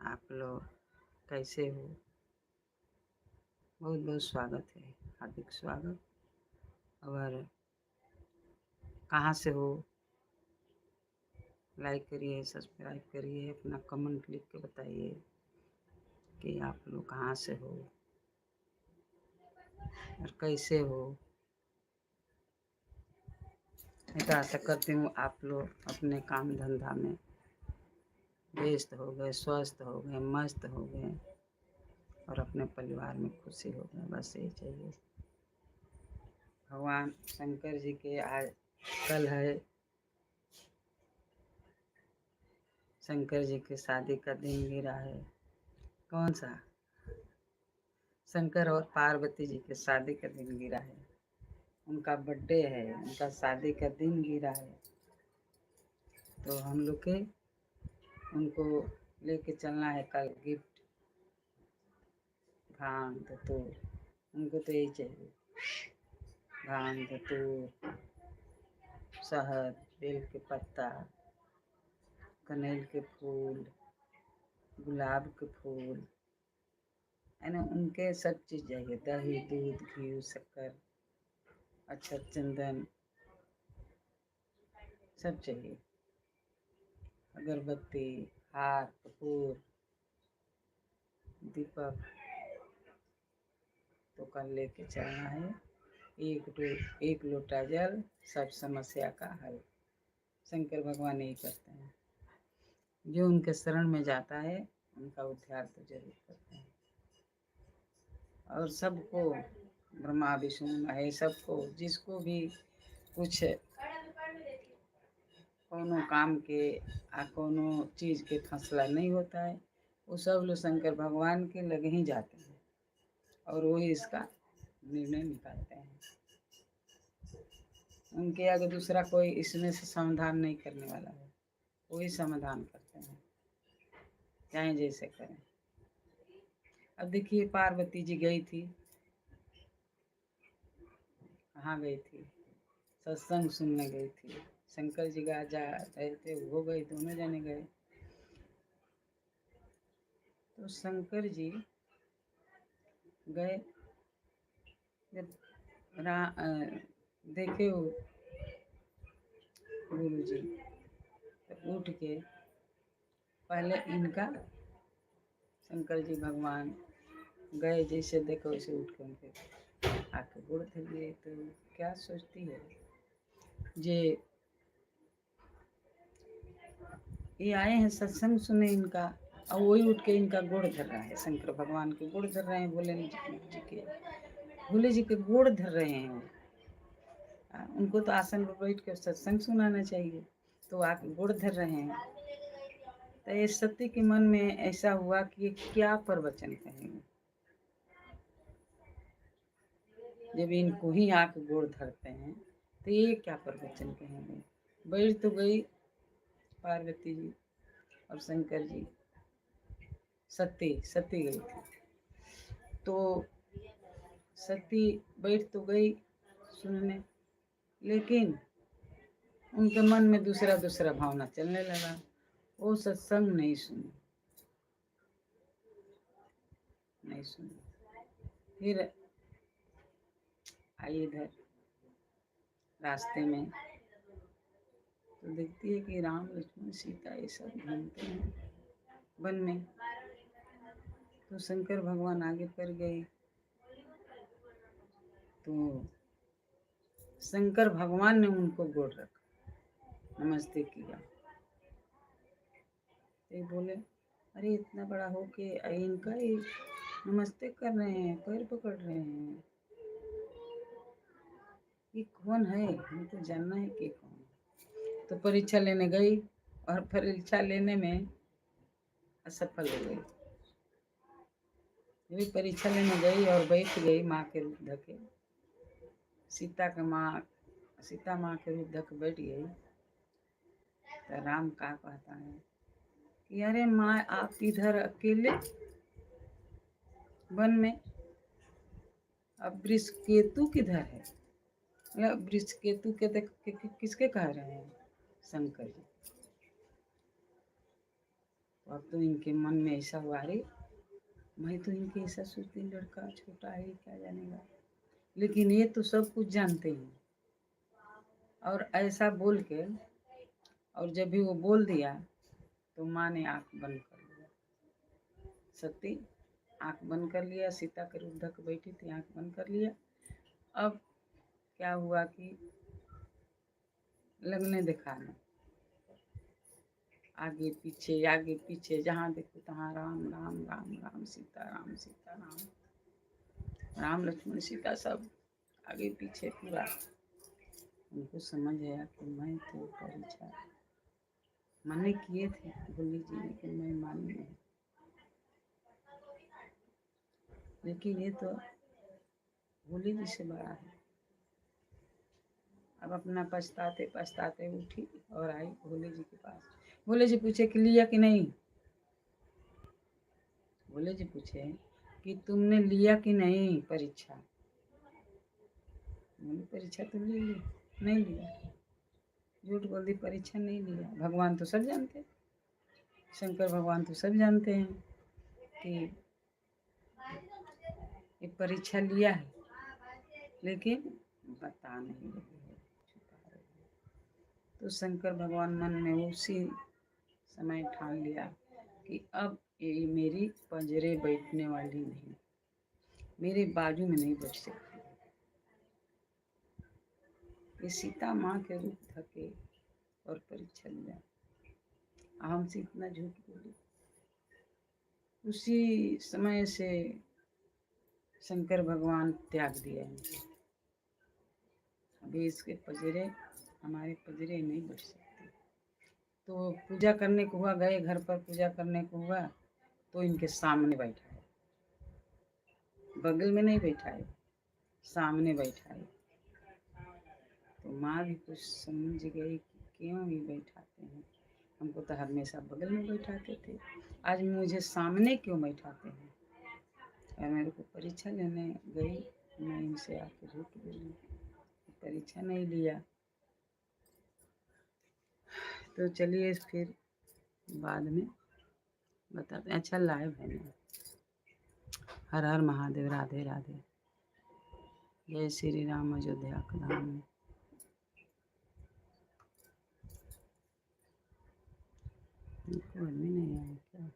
आप लोग कैसे हो? बहुत बहुत स्वागत है, हार्दिक स्वागत। और कहाँ से हो? लाइक करिए, सब्सक्राइब करिए, अपना कमेंट लिख के बताइए कि आप लोग कहाँ से हो और कैसे हो। मैं तो आशा करती हूँ आप लोग अपने काम धंधा में व्यस्त हो गए, स्वस्थ हो गए, मस्त हो गए और अपने परिवार में खुशी हो गए। बस यही चाहिए। भगवान शंकर जी के आज कल है शंकर जी के शादी का दिन गिरा है। कौन सा? शंकर और पार्वती जी के शादी का दिन गिरा है। उनका बर्थडे है, उनका शादी का दिन गिरा है। तो हम लोग के उनको लेके चलना है कल गिफ्ट, भांग धतूर। उनको तो यही चाहिए, भांग धतूर, शहद, बेल के पत्ता, कनेल के फूल, गुलाब के फूल, है ना। उनके सब चीज़ चाहिए, दही, दूध, घी, शक्कर, अक्षत, चंदन, सब चाहिए। अगरबत्ती, हार, कपूर, दीपक। तो कल लेके चलना है। एक लोटा जल, सब समस्या का हल। शंकर भगवान यही करते हैं, जो उनके शरण में जाता है उनका उद्धार तो जरूर करते हैं। और सबको, ब्रह्मा विष्णु महेश, सबको, जिसको भी कुछ कोनो काम के कोनो चीज़ के फैसला नहीं होता है, वो सब लोग शंकर भगवान के लगे ही जाते हैं और वही इसका निर्णय निकालते हैं। उनके आगे दूसरा कोई इसमें से समाधान नहीं करने वाला है, वही समाधान करते हैं, चाहे जैसे करें। अब देखिए, पार्वती जी गई थी, कहाँ गई थी? सत्संग सुनने गई थी। शंकर जी जा रहे थे, वो गए, दोनों जने गए। तो शंकर जी गए, जब देखे वो गुरु जी, तो उठ के पहले इनका, शंकर जी भगवान गए, जैसे देखो वैसे उठ के उनके आके गोड़ धर लिए। तो क्या सोचती है जे ये आए हैं सत्संग सुने इनका, और वही उठ के इनका गोड़ धर रहा है। शंकर भगवान के गोड़ धर रहे हैं, भोले जी के गोड़ धर रहे हैं वो। उनको तो आसन पर बैठ के सत्संग सुनाना चाहिए, तो आके गोड़ धर रहे हैं। तो ये सती के मन में ऐसा हुआ कि ये क्या प्रवचन कहेंगे, जब इनको ही आके गोड़ धरते हैं तो ये क्या प्रवचन कहेंगे। बैठ तो गई पार्वती जी और शंकर जी, सती गई थी। तो सती बैठ तो गई सुनने, लेकिन उनके मन में दूसरा दूसरा भावना चलने लगा। वो सत्संग नहीं सुनी। फिर आई इधर रास्ते में, तो देखती है कि राम लक्ष्मण सीता ये सब घूमते हैं वन में। तो शंकर भगवान आगे कर गए, तो शंकर भगवान ने उनको गोड़ रखा, नमस्ते किया। तो बोले, अरे इतना बड़ा हो के इनका ही नमस्ते कर रहे हैं, पैर पकड़ रहे हैं, ये कौन है? हमको जानना है कि कौन। तो परीक्षा लेने गई और परीक्षा लेने में असफल हो गई। ये परीक्षा लेने गई और बैठ गई माँ के रूप धके, सीता माँ के रूप धके बैठ गई। तो राम का कहता है कि अरे माँ, आप इधर अकेले वन में, अब वृषकेतु किधर है? मतलब वृषकेतु किसके कह रहे हैं? शंकर जी। और तो इनके मन में ऐसा हुआ, अरे मैं तो इनके ऐसा सोचती, लड़का छोटा है क्या जानेगा, लेकिन ये तो सब कुछ जानते हैं। और ऐसा बोल के, और जब भी वो बोल दिया तो माँ ने आँख बंद कर लिया। सती आँख बंद कर लिया, सीता के रूप ढक बैठी थी, आँख बंद कर लिया। अब क्या हुआ कि लगने दिखाने, आगे पीछे जहाँ देखो तहाँ राम राम राम राम, सीता राम सीता राम, राम लक्ष्मण सीता सब आगे पीछे पूरा। उनको समझ आया कि मैं तो परीक्षा मने किए थे भोली जी, लेकिन मैं मानी नहीं। लेकिन ये तो भोली जी से बड़ा है। अब अपना पछताते पछताते उठी और आई भोले जी के पास। भोले जी पूछे कि लिया कि नहीं। भोले जी पूछे कि तुमने लिया कि नहीं परीक्षा। मैंने परीक्षा तो ले ली। नहीं लिया, झूठ बोल दी, परीक्षा नहीं लिया। भगवान तो सब जानते, शंकर भगवान तो सब जानते हैं कि ये परीक्षा लिया है, लेकिन बता नहीं रही है, छुपा रही है। तो शंकर भगवान मन में उसी समय ठान लिया कि अब ये मेरी पंजरे बैठने वाली नहीं, मेरे बाजू में नहीं बैठ सकती। ये सीता माँ के रूप थके और परीक्षा लिया, हमसे इतना झूठ बोली। उसी समय से शंकर भगवान त्याग दिया इनको। अभी इसके पजरे, हमारे पजरे नहीं बैठ सकते। तो पूजा करने को हुआ, गए घर पर पूजा करने को हुआ, तो इनके सामने बैठा है, बगल में नहीं बैठा है, सामने बैठा है। तो माँ भी कुछ समझ गई कि क्यों ही बैठाते हैं, हमको तो हमेशा बगल में बैठाते थे, आज मुझे सामने क्यों बैठाते हैं। और मेरे को परीक्षा लेने गई, मैं इनसे आके झूठ बोली, परीक्षा नहीं लिया। तो चलिए फिर बाद में बताते हैं। अच्छा लाइव है ना। हर हर महादेव, राधे राधे, जय श्री राम, अयोध्या का धाम। नहीं आया क्या?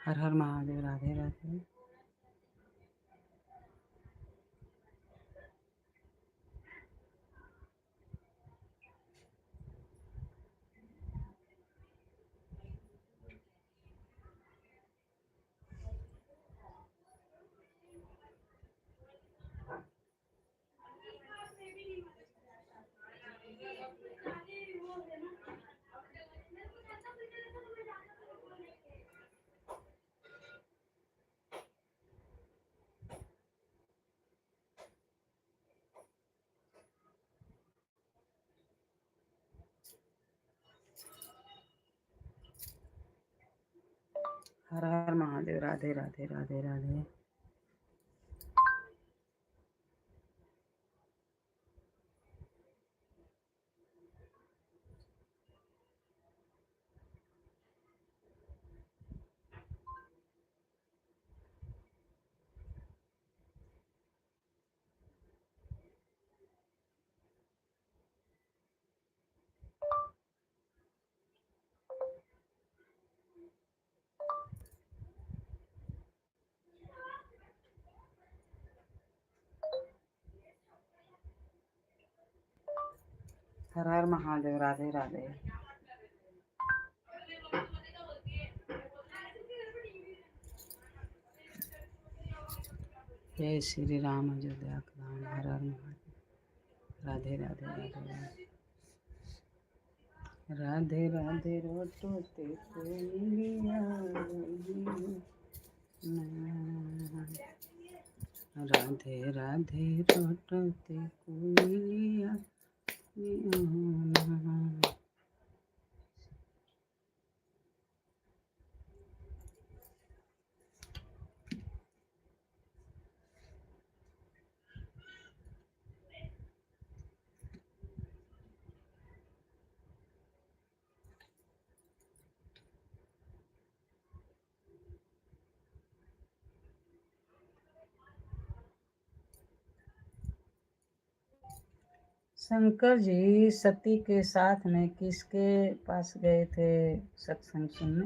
हर हर महादेव, राधे राधे। हर हर महादेव, राधे राधे, राधे राधे। हर हर महादेव। राधे राधे। जय श्री राम अयोध्या राम। हर हर महादेव। राधे राधे राधे राधे। राधे राधे रोटोते कोयलिया राधे राधे रोटोते कोयलिया। शंकर जी सती के साथ में किसके पास गए थे सत्संग सुनने?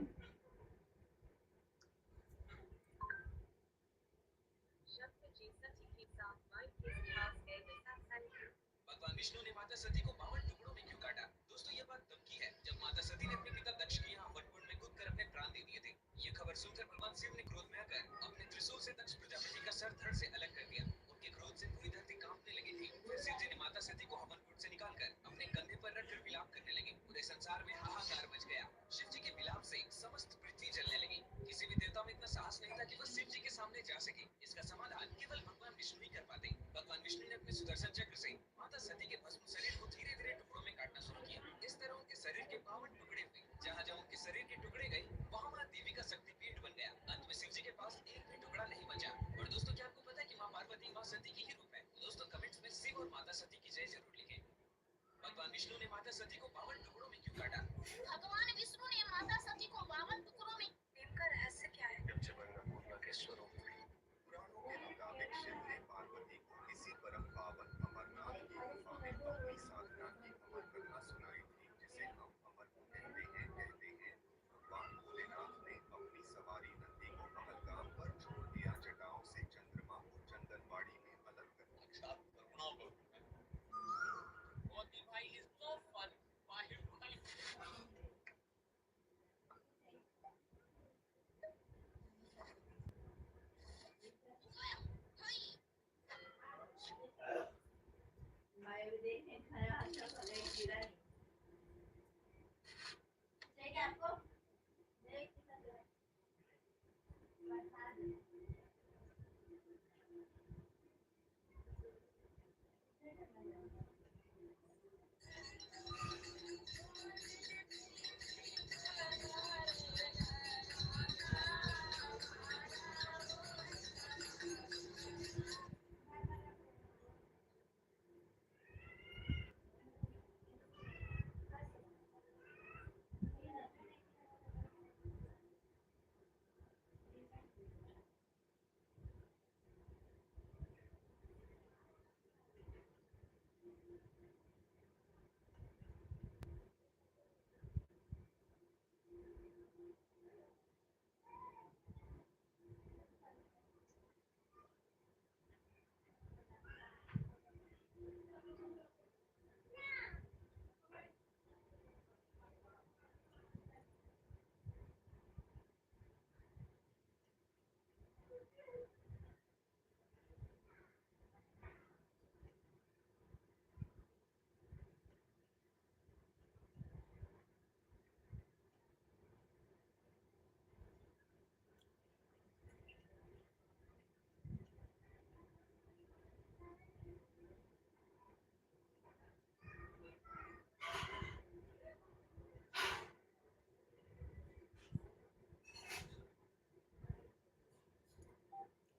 भगवान विष्णु ने माता सती को 52 टुकड़ों में क्यों काटा? दोस्तों ये बात तब की है जब माता सती ने अपने पिता दक्ष के यहाँ वनकुंड में कूदकर अपने प्राण दे दिए थे। ये खबर सुनकर भगवान शिव ने क्रोध में आकर अपने त्रिशूल से दक्ष प्रजापति का सर धड़ से अलग कर दिया। उनके क्रोध से पूरी धरती कांपने लगी थी। फिर शिव जी ने माता सती को हवन कुंड से निकालकर अपने कंधे पर रखकर विलाप करने लगे। पूरे संसार में हाहाकार मच गया। शिव जी के विलाप से समस्त पृथ्वी जलने लगी। किसी भी देवता में इतना साहस नहीं था कि वह शिव जी के सामने जा सके। इसका समाधान केवल भगवान विष्णु ही कर पाते। भगवान विष्णु ने अपने सुदर्शन चक्र से माता सती के भस्म शरीर को धीरे धीरे टुकड़ों में काटना शुरू किया। इस तरह उनके शरीर के 52 टुकड़े हुए। जहाँ जहाँ उनके शरीर के टुकड़े गए वहाँ वहाँ देवी का शक्तिपीठ बन गया। अंत में शिव जी के पास एक भी टुकड़ा नहीं बचा। और दोस्तों क्या आपको पता है कि माँ पार्वती माँ सती की ही रूप है? दोस्तों कमेंट्स में शिव और माता सती की जय जरूर लिखें। भगवान विष्णु ने माता सती को 52 टुकड़ों में क्यों काटा? भगवान विष्णु ने माता सती को 52 टुकड़ों में इनका रहस्य क्या है? जब जबरदस्त के स्वरूप में पुराणों के मुताबिक शिव ने पार्वती को किसी परम पावन अमरनाथ की गुफा में अपनी साधना की अमर कथा सुनाई थी, जिसे हम अमर कहते हैं। भगवान भोलेनाथ ने अपनी सवारी नंदी को पहलगाम पर छोड़ दिया। जटाओं से चंद्रमा को चंदनवाड़ी में अलग कर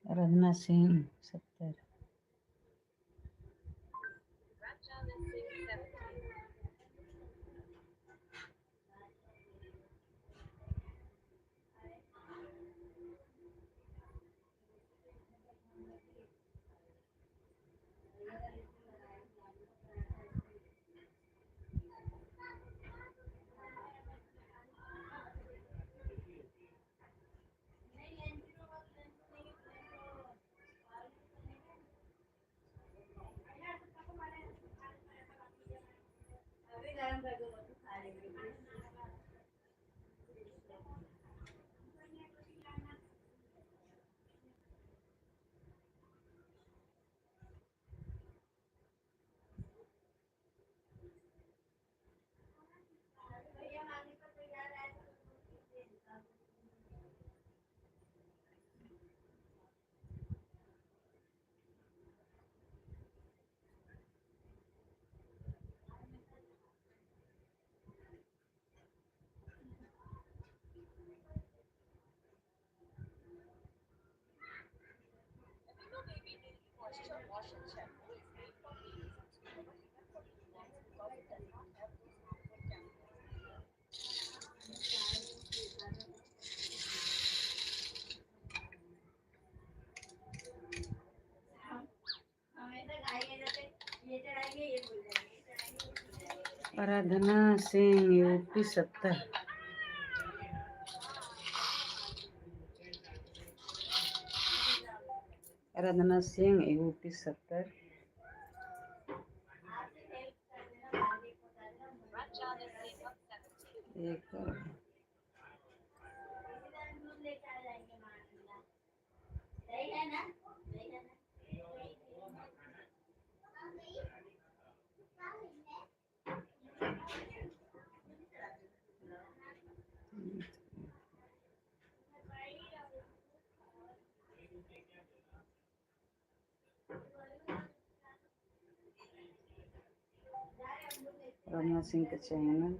रघुनाथ सिंह 70। आराधना सिंह यूपी 70। आराधना सिंह यूपी 70। एक आराधना सिंह का चैनल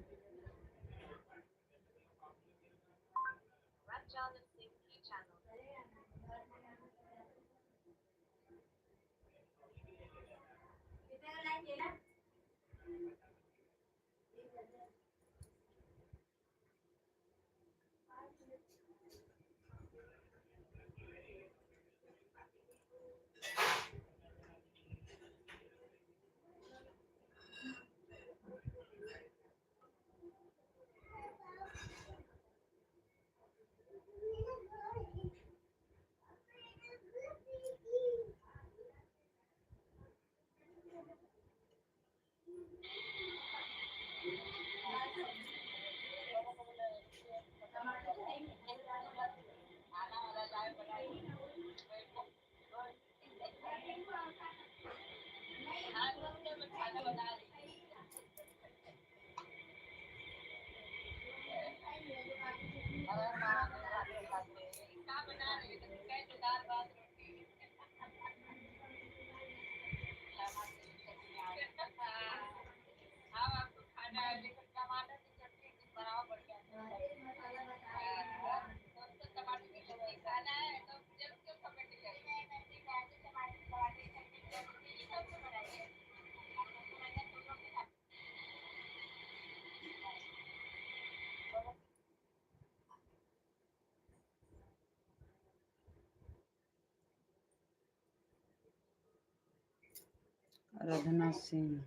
आराधना सिंह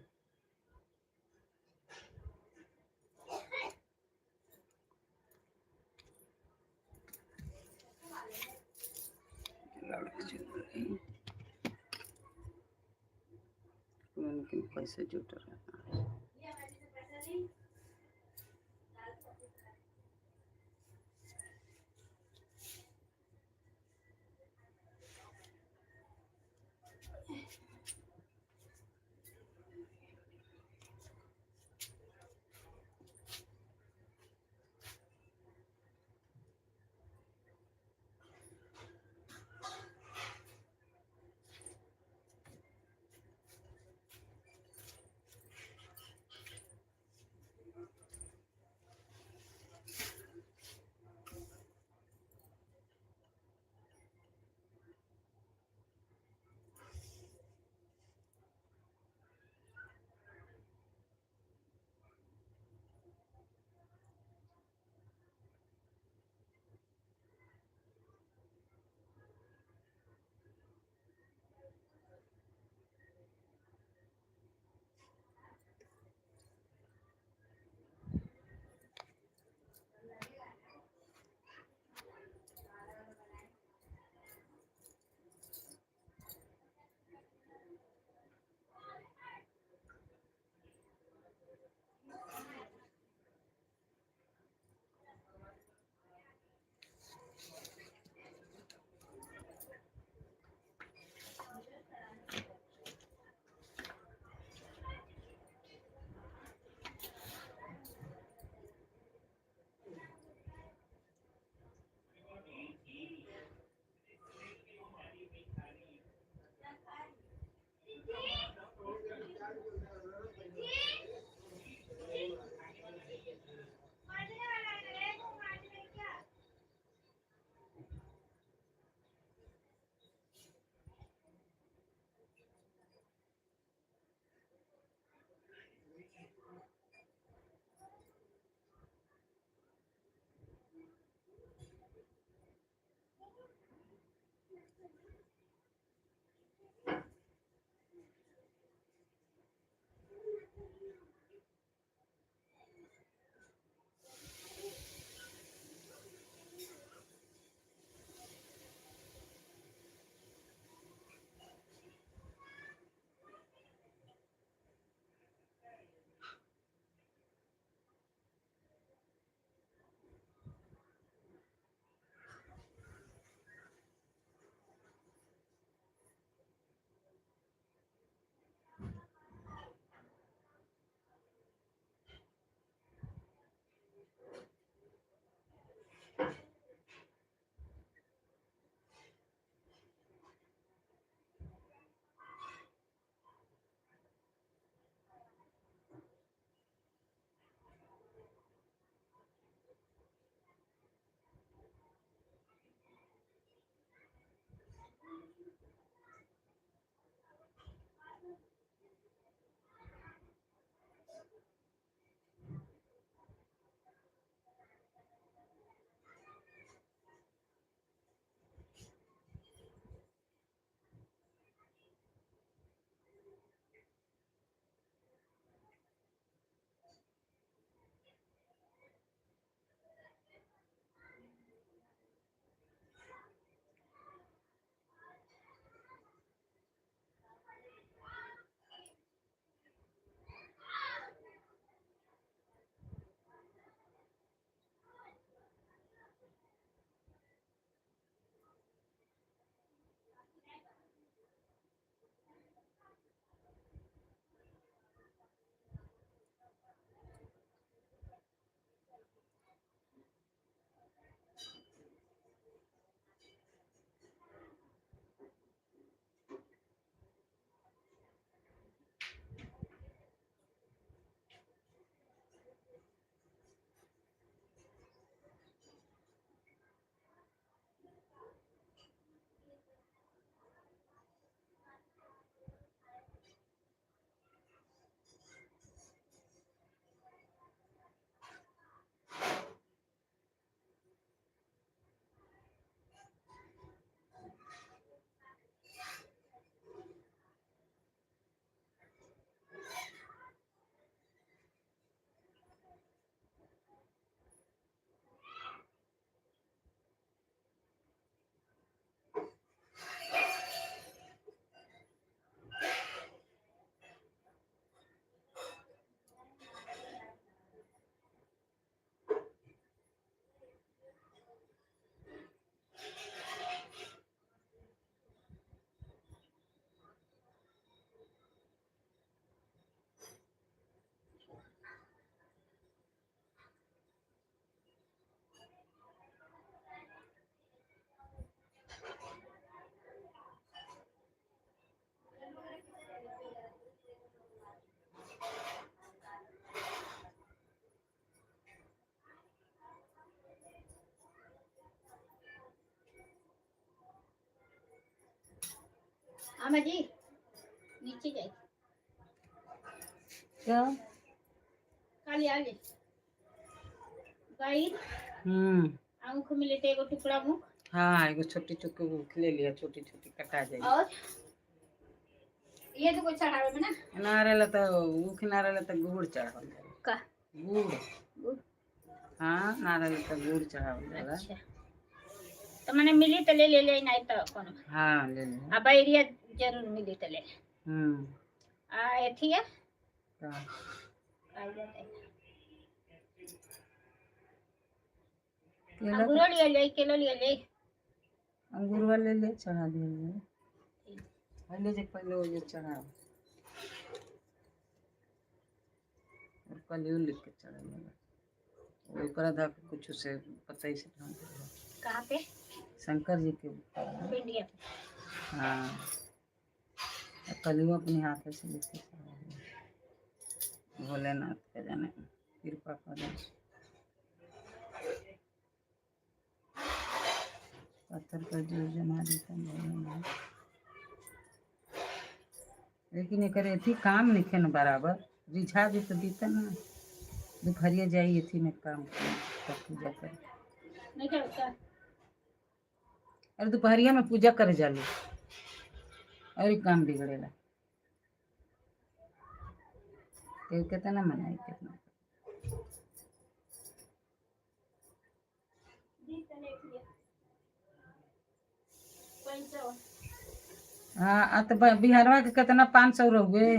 पैसे जुट रहा है। आमा जी नीचे जाए क्या काली आले गाई आँख में लेते एगो टुकड़ा मुख। हाँ एगो छोटी चुकी मुख ले लिया, छोटी छोटी कटा जाए। और ये तो कुछ चढ़ावे में ना नारेला तो मुख नारेला तो गुड़ चढ़ावल जाला का गुड़। हाँ नारेला तो गुड़ चढ़ावल जाला। अच्छा तो मैंने मिली तो ले ले नहीं तो कोनो। हाँ ले ले। अब एरिया जरूर मिली तो ले। आ एथी है का आई जाते हैं केला अंगूर लिया ले किलो लिया ले अंगूर वाले ले चढ़ा दिए पहले जे पहले वो ये चढ़ा और कल लिख के चढ़ा दिया ऊपर धा कुछ से पता ही से ढंग कहाँ पे शंकर जी के ऊपर इंडिया हाँ कलियों अपने हाथ से लिख के चढ़ा दिया। भोलेनाथ के जाने कृपा करें। पत्थर पर जो जमा देता है लेकिन एक थी काम नहीं न बराबर रिझा भी तो दीता ना दोपहरिया जाइए थी में काम कर पूजा कर नहीं क्या होता अरे दोपहरिया में पूजा करे जालू और काम बिगड़ेला कितना मनाई कितना हाँ तो बिहारवा के कितना 500 रहुए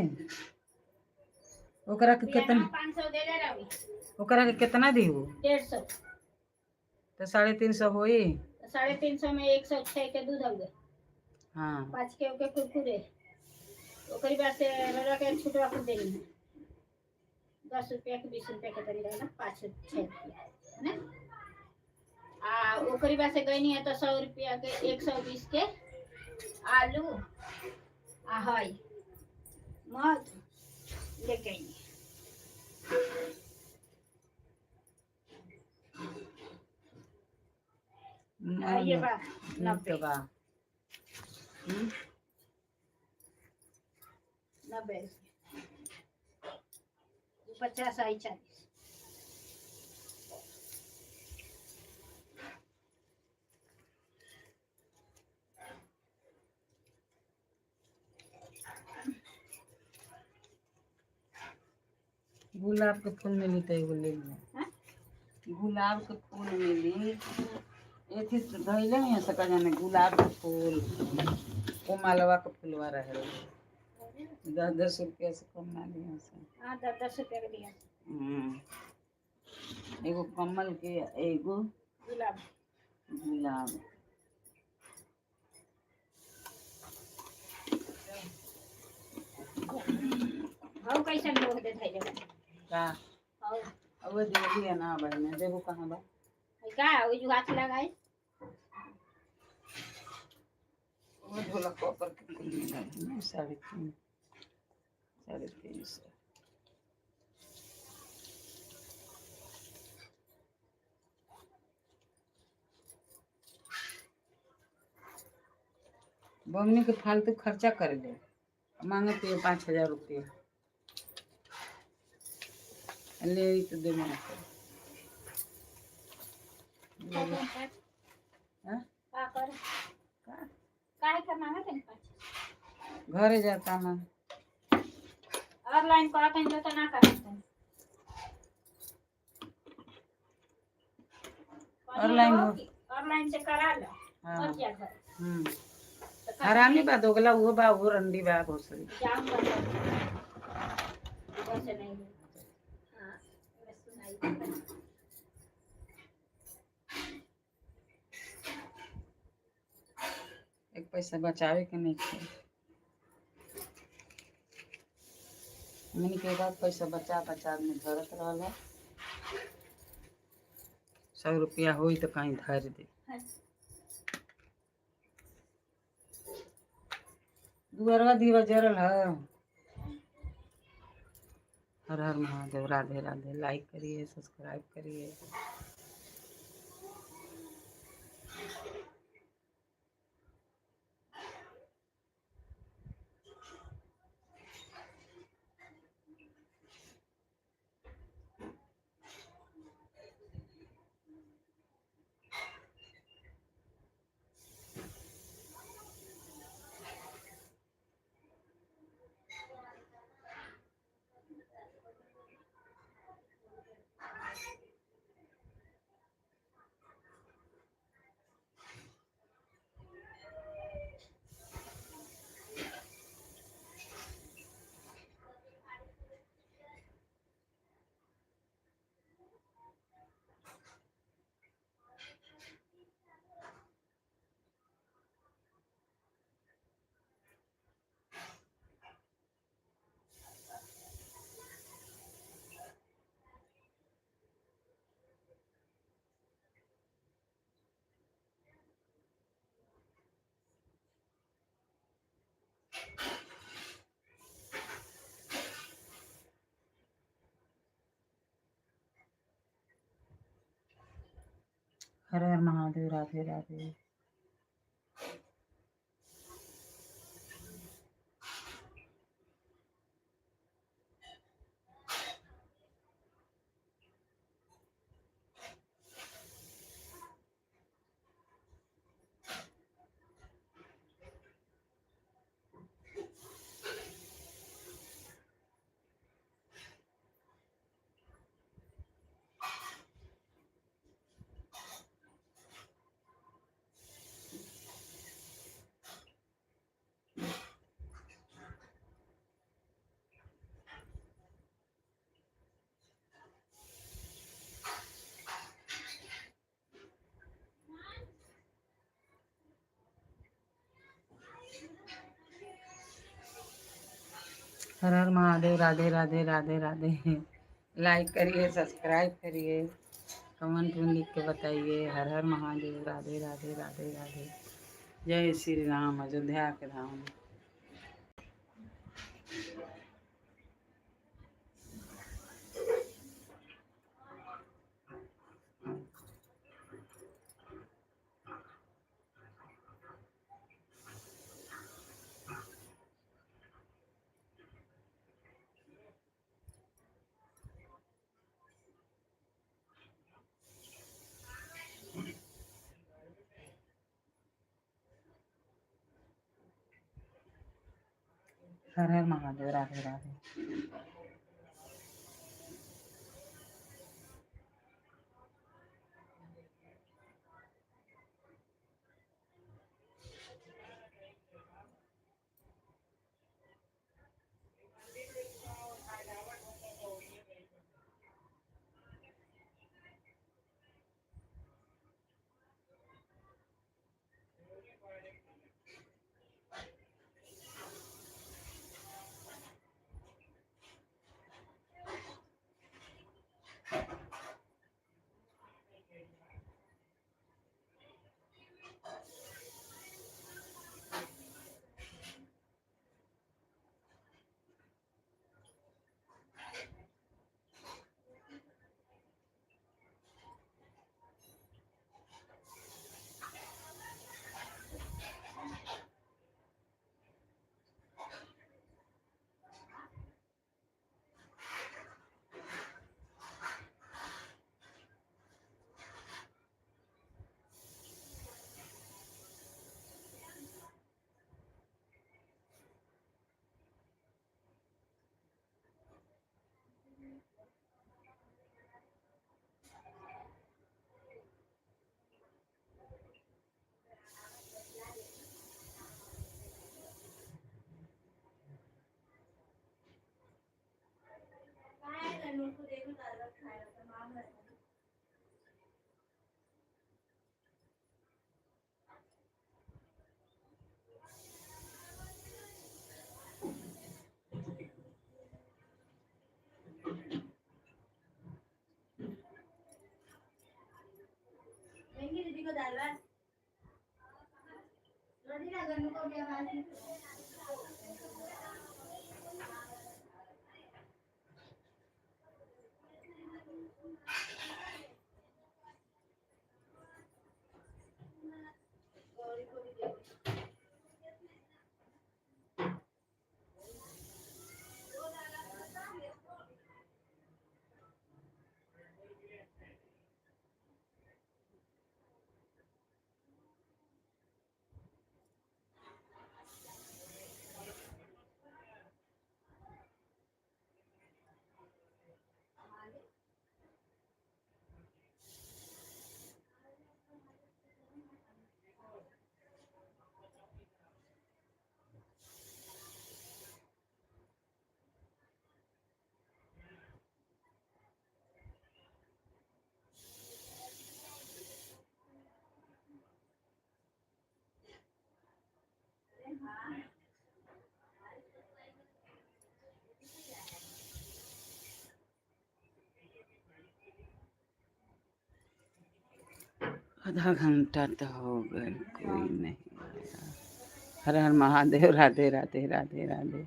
ओकरा के कितना 500 दे दे रवि ओकरा के कितना दियो 150 तो 350 होई 350 में 106 के दूध हुए। हाँ 5 के ओके कुरकुरे ओकरी बाद से ररा के छुटवा कर देनी है 10 रुपया के 20 रुपया के तरी रहना 5 6 रुपया है ना आ ओकरी बाद से गईनी है तो 100 रुपया के 120 के आलू आ हई मध लेके आई ये बा 90 90 50 आई 40 गुलाब के फूल मिली तो एगो ले लिया गुलाब के फूल मिली एथी धैले नहीं सका जाने गुलाब के फूल वो मालवा के फूलवा रहे 10 रुपया से कम ना लिया से हाँ 10 रुपया के दिया एगो कमल के एगो गुलाब गुलाब हाउ कैसे लोग दे थाई जगह का हाउ अब दे दिया ना भाई ने देखो कहां बा का ओ जो हाथ लगाए वो ढोला कॉपर के फूल में 350 350 बमनी के फालतू खर्चा कर ले मांगे तो 5000 रुपया ले तो दे मना कर का कर का काहे का मांगा तन पाछ घरे जाता मैं ऑनलाइन करत हैं तो ना करत हैं ऑनलाइन से करा लो और क्या कर हरामी बा दोगला वो बा वो रंडी बा घोसड़ी जाऊंगा वैसे नहीं हां सुनाई एक पैसा बचावे के नहीं थे मैंने के बाद पैसा बचा बचा में धरत रहल 100 रुपया होई तो कहीं धर दे दुअरवा दीवा जरल है हर हर महादेव राधे राधे लाइक करिए सब्सक्राइब करिए। हर हर महादेव। राधे राधे। हर हर महादेव। राधे राधे। राधे राधे। लाइक करिए, सब्सक्राइब करिए, कमेंट में लिख के बताइए। हर हर महादेव। राधे राधे। राधे राधे। जय श्री राम। अयोध्या के धाम। हर हर महादेव। राधे राधे। दीदी को डाल रहा रोटी ना गर्म को दिया भाई गौरी को भी दे आधा घंटा तो हो गए, कोई नहीं आया। हर हर महादेव। राधे राधे। राधे राधे।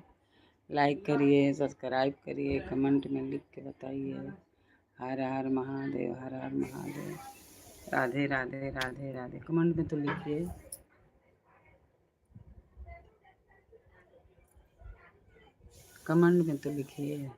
लाइक करिए, सब्सक्राइब करिए, कमेंट में लिख के बताइए। हर हर महादेव। हर हर महादेव। राधे राधे राधे राधे कमेंट में तो लिखिए। कमेंट में तो लिखिए।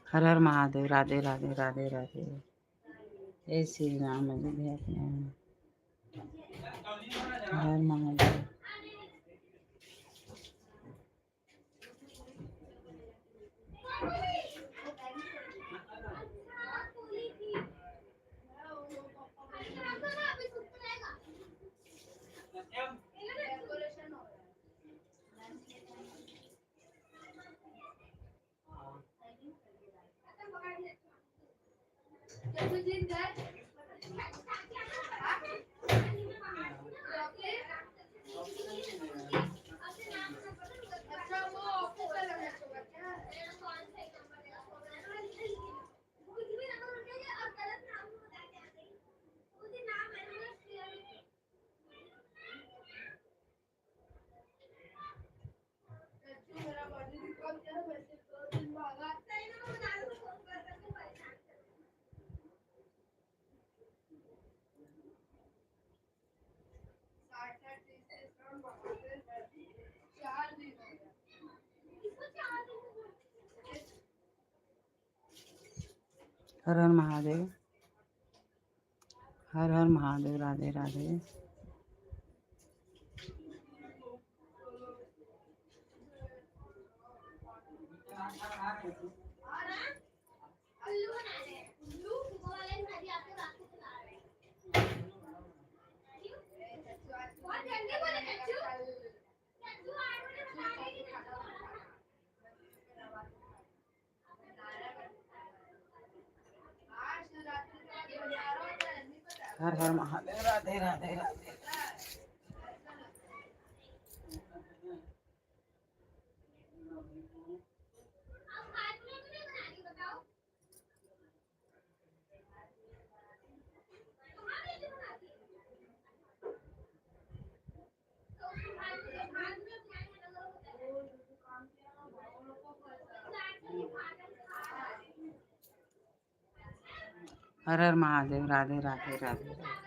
हर हर महादेव। राधे राधे राधे राधे। जय श्री राम। अयोध्या अपना हर हर महादेव। हर हर महादेव। हर हर महादेव। राधे राधे। हर हर महादेव। राधे राधे राधे। हर हर महादेव। राधे राधे राधे राधे।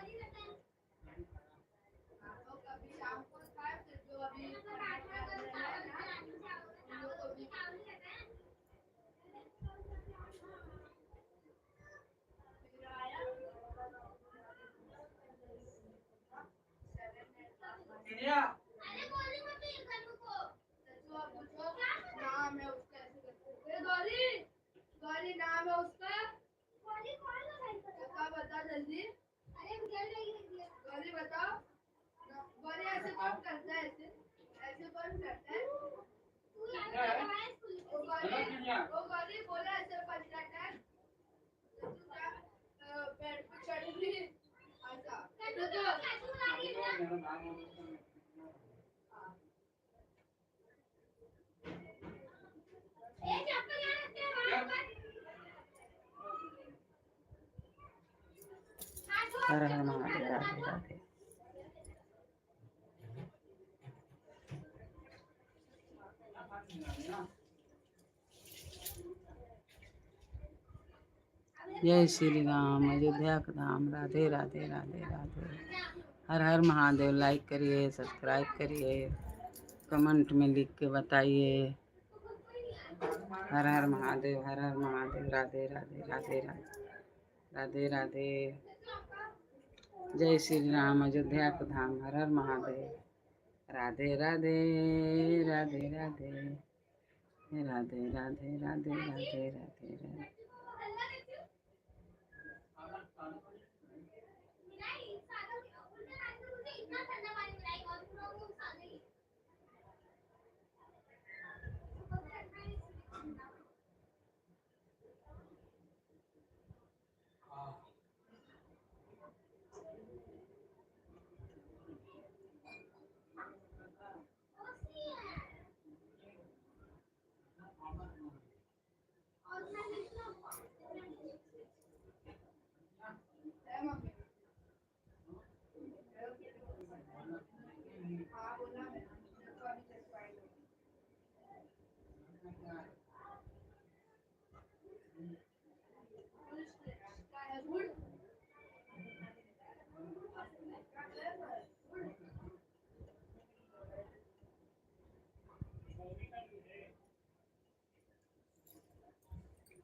हर हर महादेव। राधे राधे। जय श्री राम। अयोध्या का धाम। राधे राधे राधे राधे। हर हर महादेव। लाइक करिए, सब्सक्राइब करिए, कमेंट में लिख के बताइए। हर हर महादेव। हर हर महादेव। राधे राधे राधे राधे राधे राधे। जय श्री राम। अयोध्या का धाम। हर हर महादेव। राधे राधे राधे राधे राधे राधे राधे राधे राधे।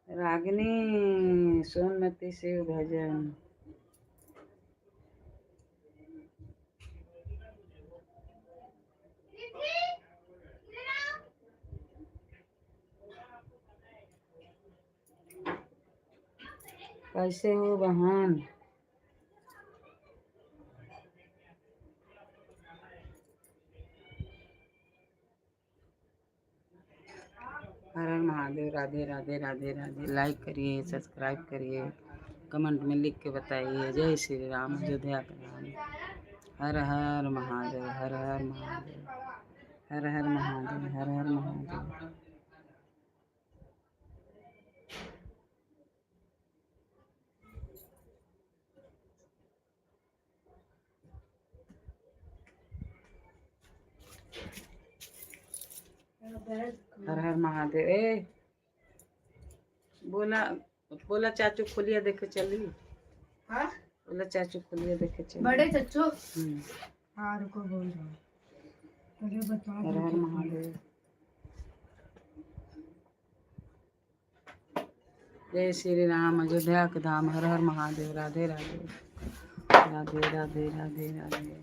रागिनी सोनमती शिव भजन। कैसे हो बहन? हर हर महादेव। राधे राधे राधे राधे। लाइक करिए, सब्सक्राइब करिए, कमेंट में लिख के बताइए। जय श्री राम। अयोध्या का राम। हर हर महादेव। हर हर महादेव। हर हर महादेव। हर हर महादेव। हर हर महादेव। ए बोला बोला चाचू खोलिए देखे चली। हाँ बोला चाचू खोलिए देखे चली। बड़े चच्चू। हाँ रुको बोल रहा हूँ। हर हर महादेव। जय श्री राम। अयोध्या के धाम। हर हर महादेव। राधे राधे राधे राधे राधे राधे।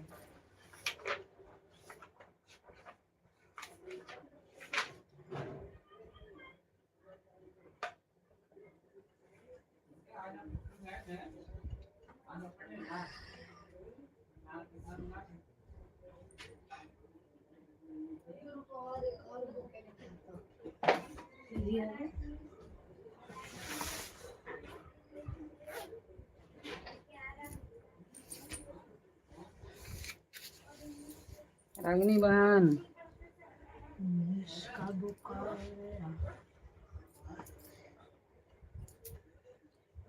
रागिनी बहन।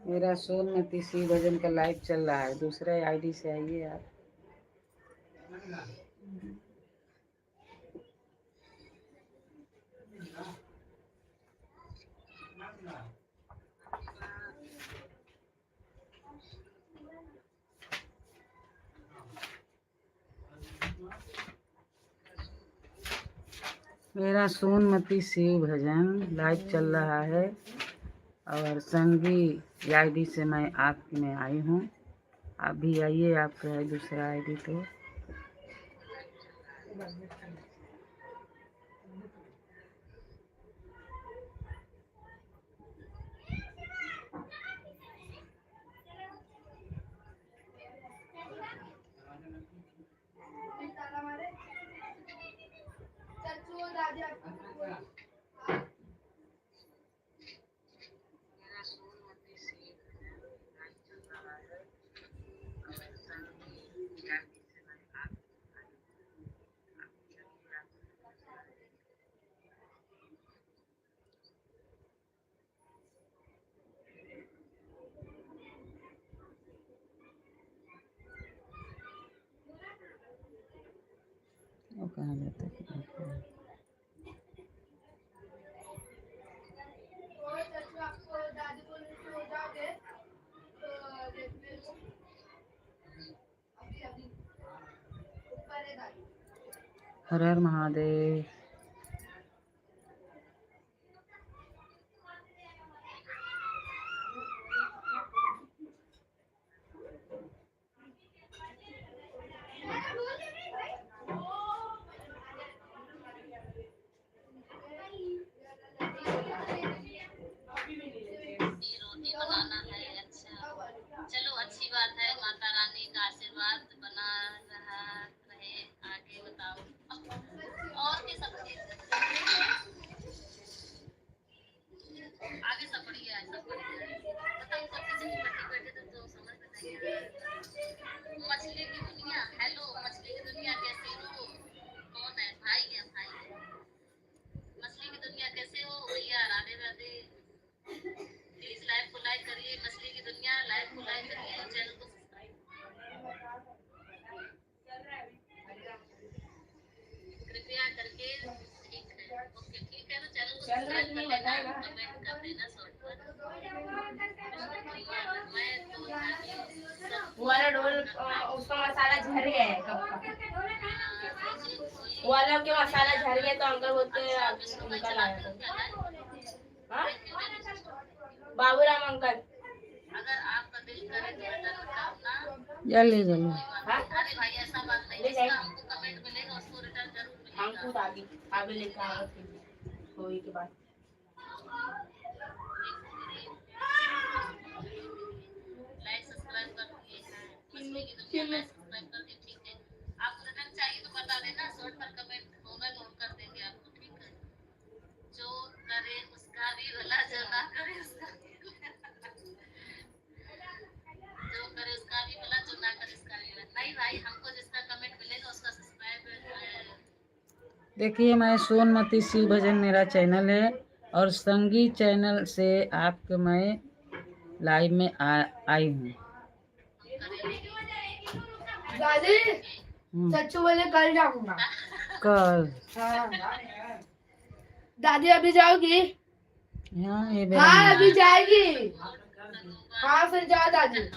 मेरा सोनमती शिव भजन का लाइव चल रहा है। दूसरे आईडी से आइए आप। मेरा सोनमती शिव भजन लाइव चल रहा है और संगी आईडी से मैं आपकी में आई हूँ। आप भी आइए, आपका है दूसरा आईडी तो। वो कहाँ जाता है? हर हर महादेव। रोटी बनाना है। अच्छा, चलो अच्छी बात है। माता रानी का आशीर्वाद बना रहा रहे। आगे बताओ और की सब्जी आगे सब बढ़िया है, सब बढ़िया है। बताओ सब पीछे की बैठे बैठे तो समझ में नहीं आ रहा। मछली की दुनिया, हेलो मछली की दुनिया कैसे हो? कौन है? भाई है, भाई है। मछली की दुनिया कैसे हो भैया? राधे राधे। प्लीज लाइव को लाइक करिए। मछली की दुनिया लाइव को लाइक करिए और चैनल को सब्सक्राइब कृपया करके। ठीक है, ओके ठीक है, तो चैनल को सब्सक्राइब कर लेना, कमेंट कर देना शॉर्ट पर। मैं तो वो वाला डोल उसका मसाला झड़ गया है कब का। वो वाला के मसाला झड़ गया तो अंकल बोलते हैं निकल आया था। हाँ? बाबूराम अंकल। अगर आपका दिल करे तो रिटर्न करना। जल्दी जल्दी। हाँ? अरे भाई ऐसा बात नहीं है, इसका हमको कमेंट मिलेगा, उसको रिटर्न जरूर मिलेगा। हमको आगे आगे लेकर आएंगे होली के बाद। लाइक सब्सक्राइब कर दिए हैं। मछली की दुनिया लाइक सब्सक्राइब कर दिए, ठीक है। आपको रिटर्न चाहिए तो बता देना, शॉर्ट पर कमेंट होगा, नोट कर देंगे आपको, ठीक है। जो करे उसका भी भला, जो ना करे उसका भी भला। जो करे उसका भी भला, जो ना करे उसका भी भला। नहीं भाई, हमको जिसका कमेंट मिलेगा उसका सब्सक्राइब। देखिए, मैं सोनमती शिव भजन मेरा चैनल है और संगी चैनल से आपके मैं लाइव में आई हूँ। दादी सच्चू बोले कल जाऊंगा। कल? हाँ। दादी अभी जाओगी? हाँ, ये हाँ अभी बेरा जाएगी। हाँ फिर जाओ दादी।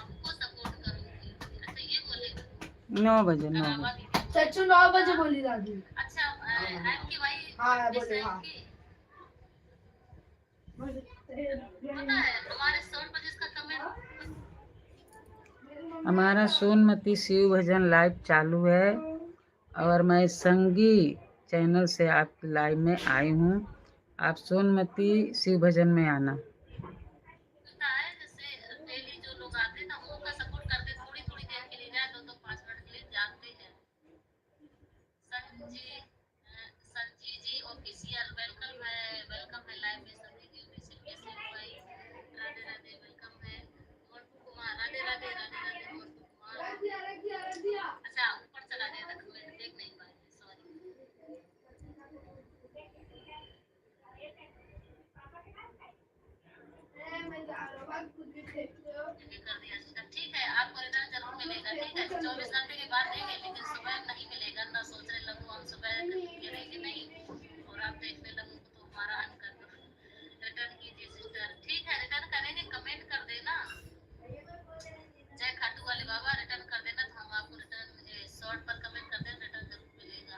9 बजे 9 बजे। सच्चू 9 बजे बोली दादी। अच्छा आपकी भाई हाँ बोले हाँ। पता है हमारे 100 बजे इसका कमेंट। हमारा सोनमती शिव भजन लाइव चालू है और मैं संगी चैनल से आपकी लाइव में आई हूँ। आप सोनमती शिव भजन में आना। होता है जैसे डेली जो लोग आते हैं ना उनका सपोर्ट करते, थोड़ी थोड़ी देर के लिए जाए, 2-5 मिनट के लिए जाते हैं। संजी संजी जी ऑफिशियल वेलकम है लाइव में। संजी जी ऑफिशियल कैसे हो भाई? राधे राधे, वेलकम है। मोन्टू कुमार, राधे राधे राधे राधे मोन्टू कुमार। अच्छा ऊपर चला गया था, कमेंट देख नहीं पाए, सॉरी। कर दिया सिस्टम, ठीक है। आपको रिटर्न जरूर मिलेगा, ठीक है। 24 घंटे के बाद देंगे, लेकिन सुबह नहीं मिलेगा ना। सोचने लगो हम सुबह करेंगे नहीं और आप देखने लगो तो हमारा अन कर दो। रिटर्न कीजिए सिस्टर, ठीक है रिटर्न करेंगे, कमेंट कर देना जय खाटू वाले बाबा, रिटर्न कर देना तो हम आपको रिटर्न शॉर्ट पर कमेंट कर देना, रिटर्न जरूर मिलेगा।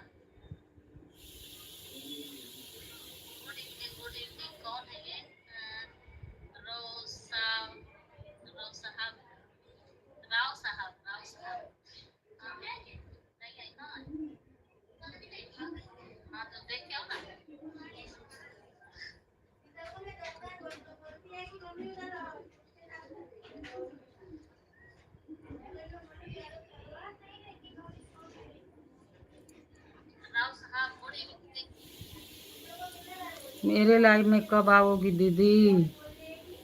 मेरे लाइव में कब आओगी दीदी?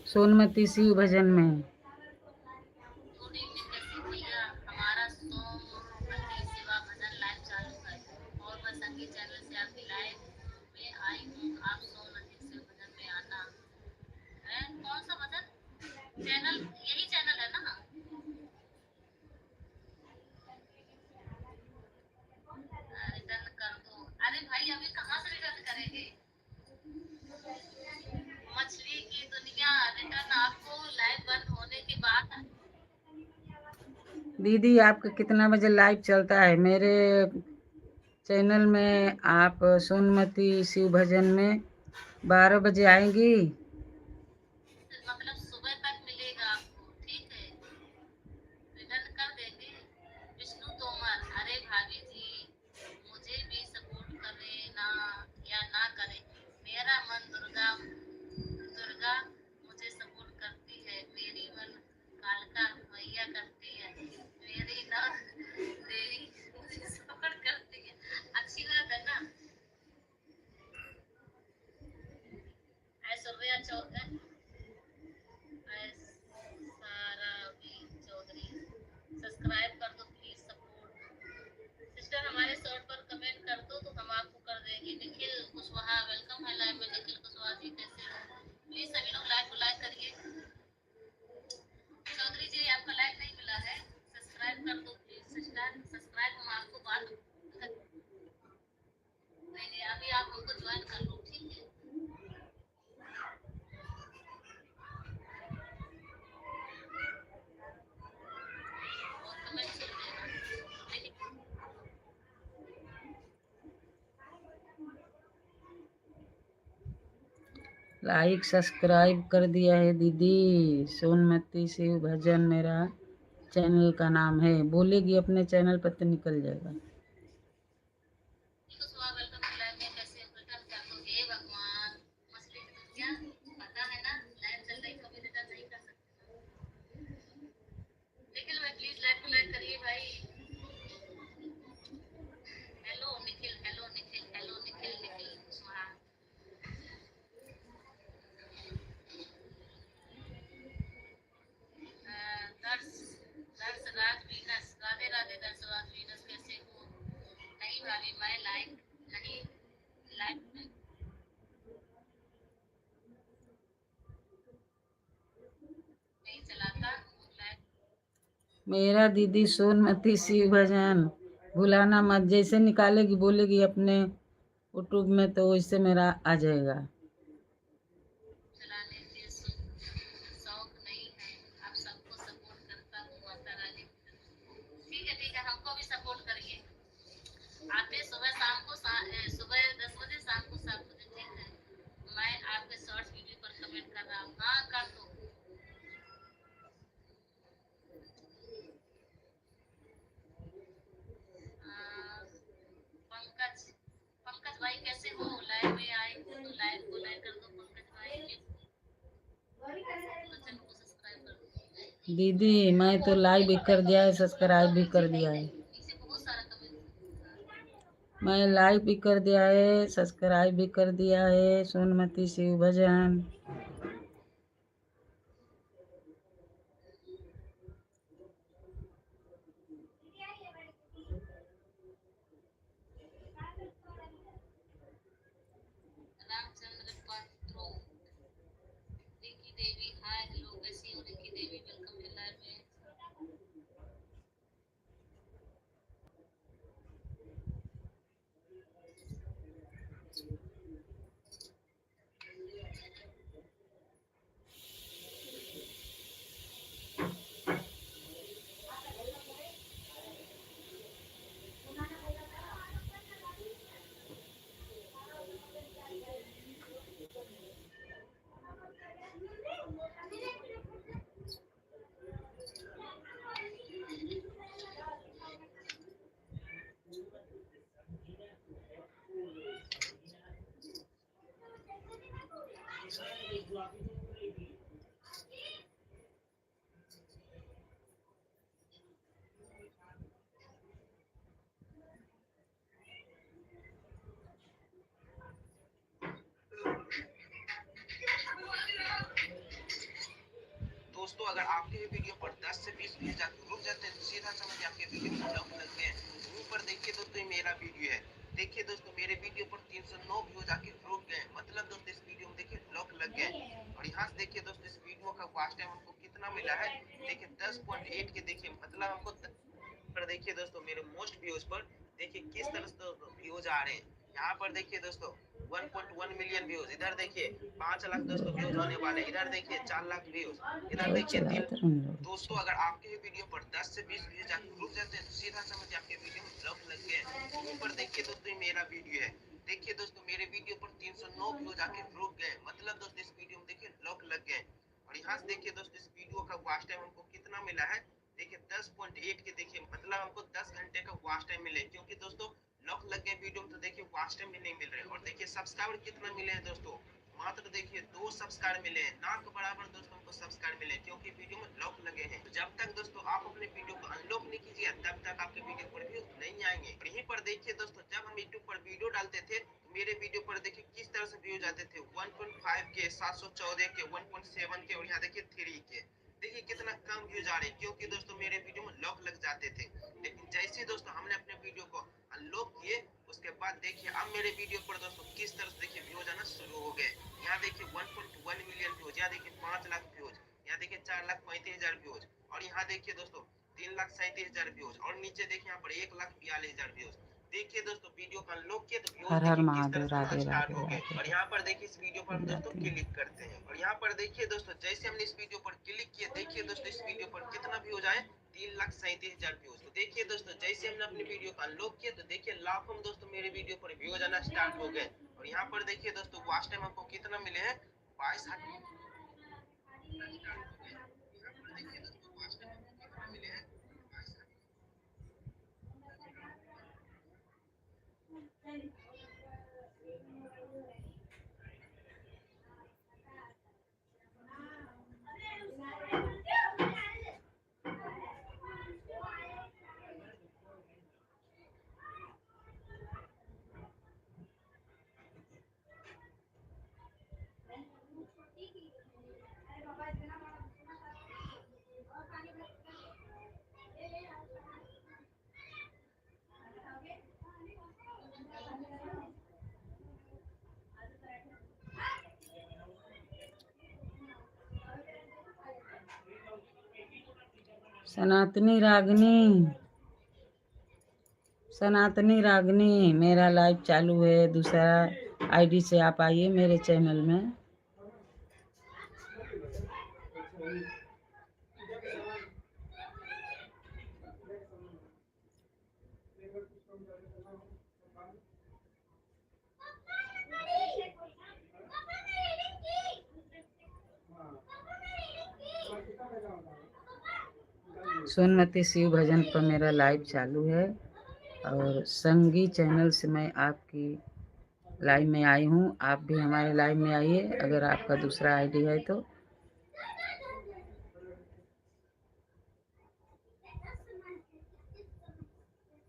सोनमती शिव भजन में। गुड इवनिंग कैसे भैया, हमारा सोमवती सेवा भजन लाइव चालू है और मैं संगीत चैनल से आपकी लाइव में आई हूँ। आप सोमवती शिव भजन में आना है। कौन सा भजन चैनल? यही चैनल है ना? रिटर्न कर दो। अरे भाई अभी कहाँ से रिटर्न करेंगे? मछली की दुनिया रिटर्न आपको लाइव बंद होने के बाद। दीदी आपका कितना बजे लाइव चलता है? मेरे चैनल में आप सोनमती शिव भजन में 12 बजे आएंगी। मतलब सुबह तक मिलेगा आपको, ठीक है? रिटर्न कर देंगे। विष्णु तोमर, अरे भाभी जी मुझे भी सपोर्ट करें ना या ना करें, मेरा मन दुर्गा दुर्गा मुझे सपोर्ट करती है, मेरी मन कालका मैया करती है, मेरी ना देवी मुझे सपोर्ट करती है। अच्छी बात है ना? ऐश्वर्या चौधरी, चौधरी सब्सक्राइब कर दो प्लीज, सपोर्ट। सिस्टर हमारे शॉर्ट पर कमेंट कर दो तो हम आपको कर देंगे। निखिल कुशवाहा वेलकम है लाइव में। निखिल कुशवाहा जी कैसे हो? प्लीज सभी लोग लाइव को लाइक करिए। चौधरी जी आपका लाइक नहीं मिला है, सब्सक्राइब कर दो प्लीज सिस्टर। सब्सक्राइब हम आपको बात नहीं, अभी आप हमको ज्वाइन कर लो, ठीक है? और कमेंट कर देना। लेकिन लाइक सब्सक्राइब कर दिया है दीदी। सोनमती शिव भजन मेरा चैनल का नाम है। बोलेगी अपने चैनल पर तो निकल जाएगा। कुशवाहा वेलकम टू लाइव में। कैसे हो? रिटर्न कर दो। हे भगवान, मछली की दुनिया पता है ना लाइव चल रही, कभी रिटर्न नहीं कर सकते। निखिल भाई प्लीज लाइव को लाइक करिए भाई। Hello Nikhil, hello Nikhil, hello Nikhil, Nikhil Kushwaha. दर्श दर्श राज वीनस, राधे राधे दर्श राज वीनस कैसे हो? नहीं भाभी मैं लाइक नहीं, लाइक नहीं चलाता हूँ लाइक। मेरा दीदी सोनमती शिव भजन भुलाना मत। जैसे निकालेगी बोलेगी अपने यूट्यूब में तो वैसे मेरा आ जाएगा। चलाने के शौक नहीं है, आप सबको सपोर्ट करता हूँ माता रानी। ठीक है हमको भी सपोर्ट करिए। आते सुबह शाम को सुबह 10 बजे, शाम को 7 बजे, ठीक है? मैं आपके शॉर्ट्स वीडियो पर कमेंट कर रहा हूँ, हाँ कर दो। पंकज, पंकज भाई कैसे हो? लाइव में आए हो तो लाइव को लाइक कर दो पंकज भाई। चैनल को सब्सक्राइब कर दो। दीदी मैं तो लाइक भी कर दिया है, सब्सक्राइब भी कर दिया है। नीचे बहुत सारा कमेंट। मैं लाइक भी कर दिया है, सब्सक्राइब भी कर दिया है। सोनमती शिव भजन। रामचंद्र पात्रो, रिकी देवी हाय हेलो कैसी हो? रिकी देवी वेलकम है लाइव में। वीडियो में लॉक लग गए। ऊपर देखिए दोस्तों मेरा वीडियो है, देखिए दोस्तों मेरे वीडियो पर 309 व्यूज आके रुक गए, मतलब दोस्तों इस वीडियो में देखिए लॉक लग गए। और यहाँ से देखिए दोस्तों इस वीडियो का वॉच टाइम हमको कितना मिला है, देखिए 10.8 के, देखिए मतलब हमको पर देखिए दोस्तों मेरे मोस्ट व्यूज पर देखिए किस तरह से व्यूज आ रहे हैं। यहाँ पर देखिए दोस्तों 1.1 मिलियन व्यूज, इधर देखिए 5 लाख दोस्तों व्यूज होने वाले, इधर देखिए 4 लाख व्यूज, इधर रोज देखिए चलाते 3। रहूंगा दोस्तों अगर आपके वीडियो पर 10 से 20 व्यूज आके रुक जाते हैं तो सीधा समझिए आपके वीडियो में ब्लॉक लग गए। ऊपर देखिए दोस्तों मेरा वीडियो है, देखिए दोस्तों मेरे वीडियो पर 309 व्यूज आके रुक गए, मतलब दोस्तों इस वीडियो में देखिए लॉक लग गए। और यहाँ से देखिए दोस्तों इस वीडियो का वॉच टाइम हमको कितना मिला है, देखिए 10.8 के, देखिए मतलब हमको 10 घंटे का वॉच टाइम मिले, क्योंकि दोस्तों लॉक लग गए वीडियो में तो देखिए वॉच टाइम भी नहीं मिल रहे। और देखिए सब्सक्राइबर कितना मिले हैं दोस्तों, मात्र देखिए 2 सब्सक्राइबर मिले हैं, ना के बराबर दोस्तों हमको सब्सक्राइबर मिले, क्योंकि वीडियो में लॉक लगे हैं। तो जब तक दोस्तों आप अपने वीडियो को अनलॉक नहीं कीजिए तब तक आपके वीडियो पर भी नहीं आएंगे। और यहीं पर देखिए दोस्तों जब हम यूट्यूब पर वीडियो डालते थे तो मेरे वीडियो पर देखिए किस तरह से व्यूज आते थे, 1.5 के, 714 के, 1.7 के, और यहाँ देखिए 3 के, देखिए कितना कम व्यूज आ रहे, क्योंकि दोस्तों मेरे वीडियो में लॉक लग जाते थे। लेकिन जैसे ही दोस्तों हमने अपने वीडियो को अनलॉक किए उसके बाद देखिए अब मेरे वीडियो पर दोस्तों किस तरह से देखिए व्यूज आना शुरू हो गए। यहाँ देखिए 1.1 मिलियन व्यूज, यहाँ देखिए 5 लाख व्यूज, यहाँ देखिए 4,35,000 व्यूज, और यहाँ देखिए दोस्तों 3,37,000 व्यूज, और नीचे देखिए यहाँ पर 1,42,000 व्यूज। देखिए दोस्तों वीडियो का अनलॉक किया तो व्यूज हर हर देखिए किस महादेव, तरह से आना राधे स्टार्ट राधे हो गए। राधे और यहाँ पर देखिए इस वीडियो पर हम दोस्तों जाती हूँ। क्लिक करते हैं, और यहाँ पर देखिए दोस्तों जैसे हमने इस वीडियो पर क्लिक किया, देखिए दोस्तों इस वीडियो पर कितना व्यूज आए, 3,37,000 व्यूज। तो देखिए दोस्तों जैसे हमने अपने वीडियो को अनलॉक किया तो देखिए लाखों में दोस्तों मेरे वीडियो पर व्यूज आना स्टार्ट हो गए। और यहाँ पर देखिए दोस्तों वॉच टाइम हमको कितना मिले हैं, 22 सनातनी रागनी, सनातनी रागनी, मेरा लाइव चालू है, दूसरा आईडी से आप आइए मेरे चैनल में। सोनमती शिव भजन पर मेरा लाइव चालू है, और संगी चैनल से मैं आपकी लाइव में आई हूँ, आप भी हमारे लाइव में आइए अगर आपका दूसरा आईडी है तो।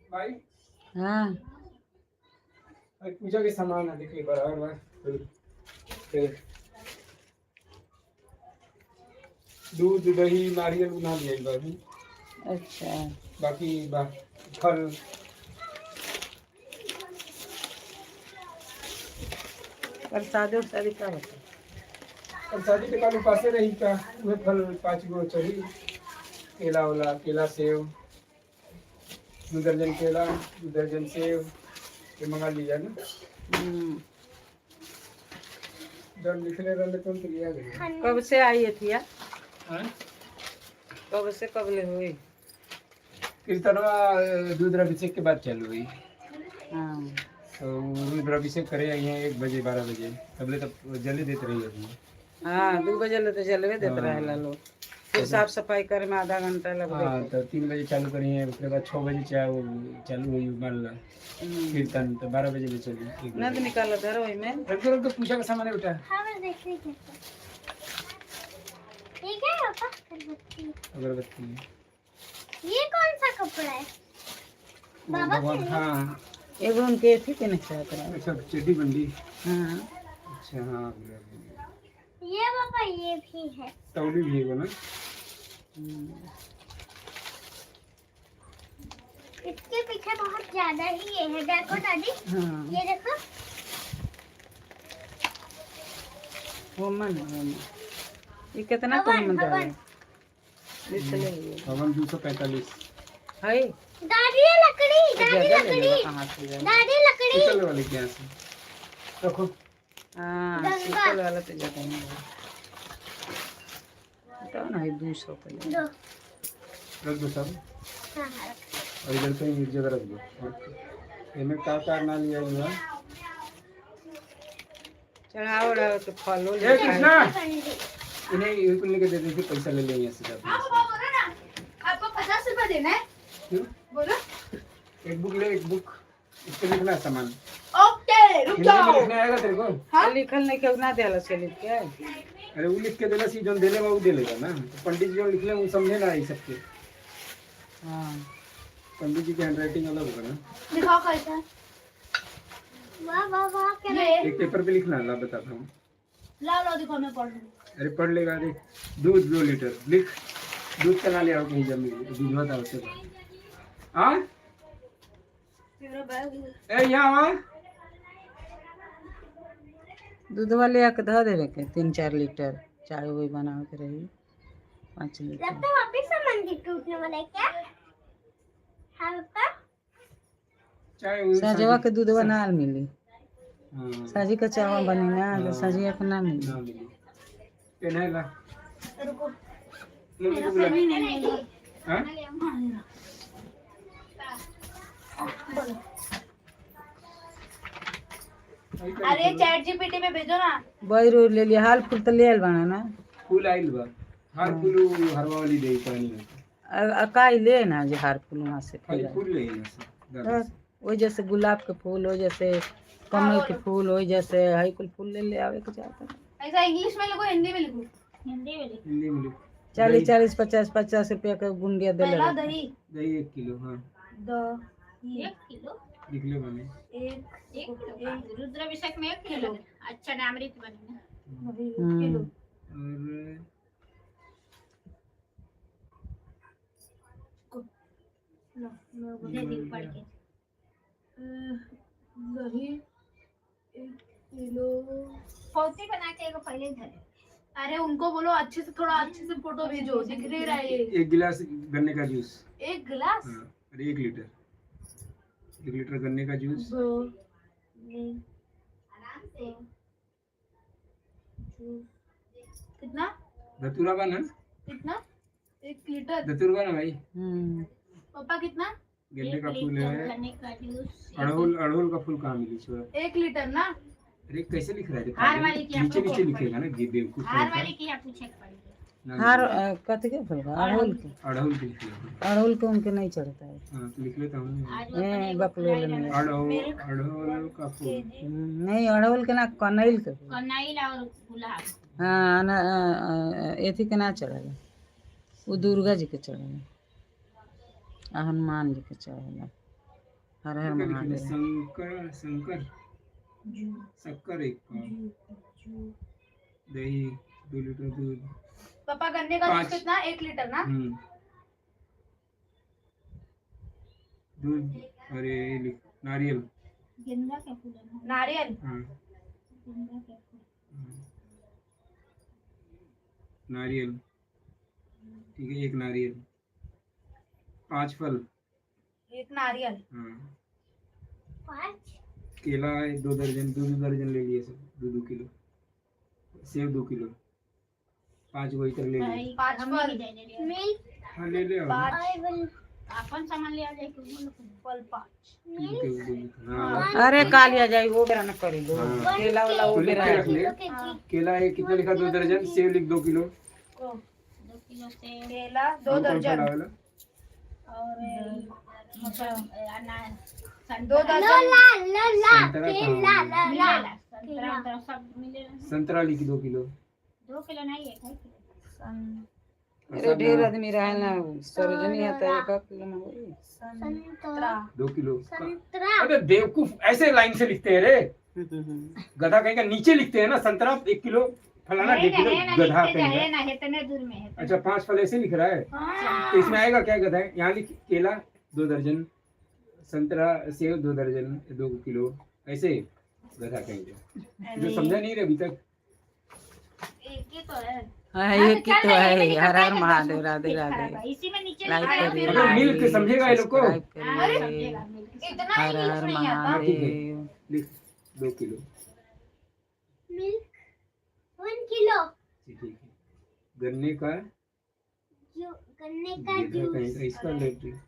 भाई हाँ पूजा के सामान है, देखिए बराबर दूध दही नारियल बना लिया एक बार भी। अच्छा, बाकी फल कल शादी उशादी का होता है? और शादी के काल उपासे रही का वह फल 5 गो चढ़ी, केला वाला, केला सेव, 2 दर्जन केला, 2 दर्जन सेव ये मंगा लिया ना। जब निकले रहने तो लिया गया। कब से आई थी यार? हाँ? कब से कब ले हुई? कीर्तनवा रुद्राभिषेक के बाद चालू हुई, हाँ तो रुद्राभिषेक करे यहाँ 1 बजे 12 बजे तबले तब जल्दी देते रही अभी। हाँ 2 बजे ले तो जलवे देते हाँ। रहे लोग, फिर साफ सफाई करे में आधा घंटा लग हाँ तो 3 बजे चालू करी है, उसके बाद 6 बजे चालू हुई मान ला कीर्तन, तो 12 बजे ले चली। नद निकाल दे रही में। रंग रंग का पूजा का सामान है बेटा। हाँ मैं देख रही थी। ठीक है पापा, अगरबत्ती। अगरबत्ती ये कौन सा कपड़ा है? बाबा भगवान, के लिए? हाँ एगो उनके थी कि नहीं चाहते रहे। अच्छा चड्डी बंदी। हाँ अच्छा हाँ ये पापा ये भी है। तौली भी है वो ना। इसके पीछे बहुत ज्यादा ही ये है, देखो दादी, हाँ ये देखो। होमन है होमन। ये कितना हवन, कम डाला? हवन। इसलिए ये हवन 245 है दादी ये लकड़ी, दादी जगह ले लकड़ी, लेगा कहाँ से जाए? दादी लकड़ी। शीतल वाले के यहाँ से रखो। हाँ गंगा। शीतल वाला तो जगह नहीं है। बताओ ना, ये 200 का ले। दो। रख दो सब, हाँ, हाँ, और इधर कहीं एक जगह रख दो। इनमें का ना लिया हुआ। चढ़ाओ रहा तो फल हो ए कृष्णा, ठंडी। इन्हें एक लेके दे दीजिए, पैसा ले लेंगे यहाँ से जाते हैं। आपको 50 रुपए देना है, क्यों? बोलो। एक बुक ले, एक बुक, इस पे लिखना है सामान। ओके, रुक हिंदी में जाओ। लिखना आएगा तेरे को? हाँ? लिखल नहीं क्यों ना देला से लिख के? अरे वो लिख के देना सी, जो देले वो दे लेगा ना। तो पंडित जी जो लिख ले वो समझे ना ये सबके। हाँ पंडित जी की हैंडराइटिंग अलग होगा ना। दिखाओ कैसा है। वाह वाह वाह, क्या ये एक पेपर पे लिखना, ला बताता हूँ। लाओ लाओ, दिखाओ, मैं पढ़ लूँ। अरे पढ़ लेगा। देख, दूध 2 लीटर लिख। दूध चला ले आओ कहीं जमीन, दूध बता उससे बात। हाँ मेरा बैग ए यहाँ आ। दूध वाले आके धो देवे के 3-4 लीटर चाय वही बना के रही 5 लीटर। लगता है वापस से मंदिर टूटने वाला है क्या? हाँ पापा। चाय वो सजवा के दूध बना मिली, हाँ सजी का चावा बनी ना तो सजिया के ना मिली। ना मिली। पेन है ला। रुको, मम्मी को बुला। हाँ अरे चैट जीपीटी में भेजो ना। बैरू ले लिया, हाल फूल तो ले आइल बना ना। फूल आइल बा, हर फूल हरवा वाली दे पानी में। अकाई ले ना जे हार फूल वहाँ से खाली फिर फूल ले यहाँ से दादा से। वो जैसे गुलाब के फूल हो, जैसे कमल के फूल हो, जैसे हई कुल फूल ले ले आवे के चाहता। ऐसा इंग्लिश में लिखो, हिंदी में लिखो। हिंदी में लिख। हिंदी में लिख। 40-40, 50-50 रुपया का गुंडिया दे पहला ले। दही, दही 1 किलो। हाँ 1 किलो। लिख ले मैंने। एक 1 किलो रुद्राभिषेक में 1 किलो। अच्छा ना अमृत बनेगा। किलो। और दे दी पढ़ के। दही 1 किलो। पौती बना के एगो पहले ही धरे। अरे उनको बोलो अच्छे से, थोड़ा अच्छे से फोटो भेजो, दिख नहीं रहा है ये। 1 गिलास गन्ने का जूस। 1 गिलास। हाँ अरे 1 लीटर, 1 लीटर गन्ने का जूस। दो आराम से। कितना धतूरा बना, कितना? 1 लीटर। धतूर बना भाई। पापा कितना? गन्ने का 1 फूल लीटर है। गन्ने का जूस। अड़हुल का फूल कहाँ मिली छोरा? 1 लीटर ना। अरे कैसे लिख रहा है? हार वाली की नीचे आपको नीचे लिखेगा ना, ये बेवकूफ हार लड़का। वाली की यहाँ पूछे के पड़ेगी। ना, हार ना, कथी के फूल का? अड़हुल के। अड़हुल के लिख ले। अड़हुल के उनके नहीं चढ़ता है। हाँ तो लिख लेता हूँ। आज वो अपने बकलोल में अड़हुल का फूल। नहीं, अड़हुल के ना, कनैल के फूल। कनैल और गुलाब। हाँ एथी के ना चढ़ेला, वो दुर्गा जी के चढ़ेला, हनुमान जी के चढ़ेला। हर हर क्या लिख ले? महादेव। शंकर 1 कप, दही 2 लीटर दूध। पापा गन्ने का जूस 5 कितना? 1 लीटर ना। दूध। अरे ये लिख, नारियल। गेंदा के फूल है ना? नारियल। हाँ गेंदा के फूल। नारियल ठीक है, 1 नारियल। 5 फल। 1 नारियल। हाँ 5। केला है 2 दर्जन, 2 दर्जन ले लिए सब, 2 किलो। सेब 2 किलो। 5 गो इतर ले लिए। भाई, 5 हमने फल। भी दे दिया। मिल्क। हाँ ले ले आओ। 5 आई विल अपन सामान ले आ जाए कि बोलो। फल 5। ठीक है, वो दे देता। हाँ अरे कालिया जाई वो बेरा न करी लो, हाँ। केला वाला वो तो लिख बेरा के रख ले। केला है कितना लिखा? 2 दर्जन। सेब लिख 2 किलो। 2 किलो सेब केला 2 कौन सा दर्जन। वाला? और मतलब अनार 2 संतरा दर्जन। ला संतरा केला कहाँ? ला ला। मिलेला। संतरा उतरा सब मिलेला। संतरा लिखी 2 किलो। 2 किलो नहीं है, 2 किलो। अरे ढेर आदमी रहे ना, सरोजनी है तो 1 किलो में होई। संतरा 2 किलो। संतरा। अबे बेवकूफ, ऐसे लाइन से लिखते हैं रे गधा कहीं का। नीचे लिखते हैं ना, संतरा 1 किलो, फलाना 1 किलो, गधा कहीं है का। ना, इतने दूर में है। अच्छा 5 फल ऐसे लिख रहा है। तो इसमें आएगा क्या गधा है? यहाँ लिख केला 2 दर्जन, संतरा सेव 2 दर्जन 2 किलो ऐसे गधा कहेंगे जो समझा नहीं रहे अभी तक। एक ही तो है। हाँ ये की तो है। हर हर महादेव, राधे राधे। इसी में नीचे लाइक लिखा है, करिए, फिर अगर मिल्क समझेगा ये लोग को। सब्सक्राइब हाँ, करिए। समझेगा, मिल्क से। इतना हर इंग्लिश हर नहीं आता। ठीक है महादेव। लिख 2 किलो मिल्क 1 किलो ठीक है। गन्ने का गन्ने का गेधा जूस कहीं का इसका लेटर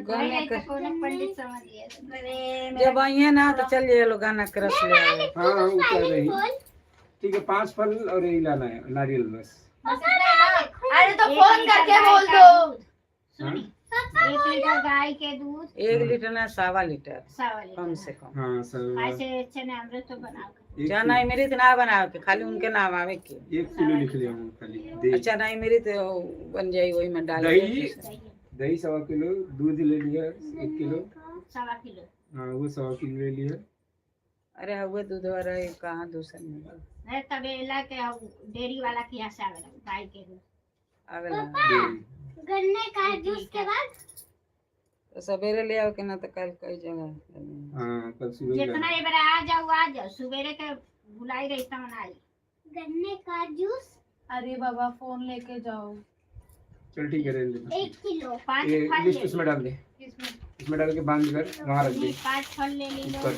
गाने का कौन पंडित समझ गया। अरे जब आइए ना तो चलिए लोग गाना के रस ले आए। हाँ उतर रही बोल ठीक है। 5 फल और यही लाना है नारियल बस। बस इतना है ना। अरे तो एक फोन लीटर करके गाय बोल का दो। दूध। सुनी, 1 लीटर गाय के दूध 1 लीटर ना 1.25 लीटर 1.25 लीटर। कम से कम। हाँ सर ऐसे चने अमृत तो बना कर। एक चना मेरी तो ना बना के खाली उनके नाम आवे के। 1 किलो लिख लिया हूँ खाली। दही अच्छा नहीं मेरी तो बन जाएगी वही में डाल दही के। दही 1.25 किलो। दूध ले लिया 1 किलो। 1.25 किलो। हाँ वो 1.25 किलो ले लिया। अरे हुए दूध वाला ये कहाँ दूसर में है तबेला के डेयरी वाला के यहाँ से आवेला गाय के दूध। आवेला। दही गन्ने का जूस के बाद तो सवेरे ले आओ के ना तो कल कई जगह। हाँ कल सुबह ही जितना लाना। ये बार आ जाओ सवेरे के बुलाई रही तमन आई। गन्ने का जूस अरे बाबा फोन लेके जाओ। चल ठीक है रहने दे। 1 किलो 5 ये फल लिस्ट ले उसमें डाल दे। किसमें? इसमें डाल के बांध कर वहाँ रख दे 5 फल ले लो। ऊपर।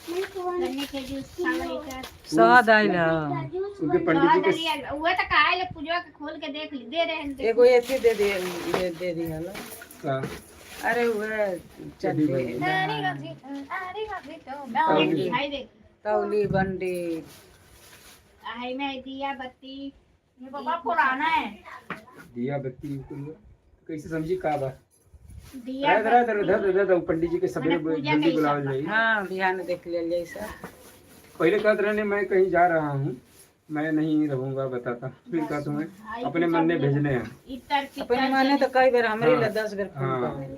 मिल्क 1 गन्ने के जूस 1.25 लीटर। स्वाद आइला। का जूस उनके पंडित जी के वो तो कहा है पूजवा के खोल के देख ली दे रहे हैं। एगो एथी दे दे दे दी हलो। का अरे हुए चड्डी चड्डी बंडी। देखी हाय देखी तौली बंडी। हाय में दिया बत्ती। ये बाबा पुराना है। दिया बत्ती कैसे समझी का बा। दिया धर पंडित जी के सवेरे मैंने पूजा जल्दी के बुलाओ हिसाब जाइए। हाँ बिहान देख ले जैसा। पहले कहते रहने मैं कहीं जा रहा हूँ मैं नहीं रहूंगा बताता। फिर कहा तुम्हें अपने मन में भेजने हैं। इतर अपने माने तो कई बार हमारे हाँ। लिए 10 बार फोन हाँ। कर रहे।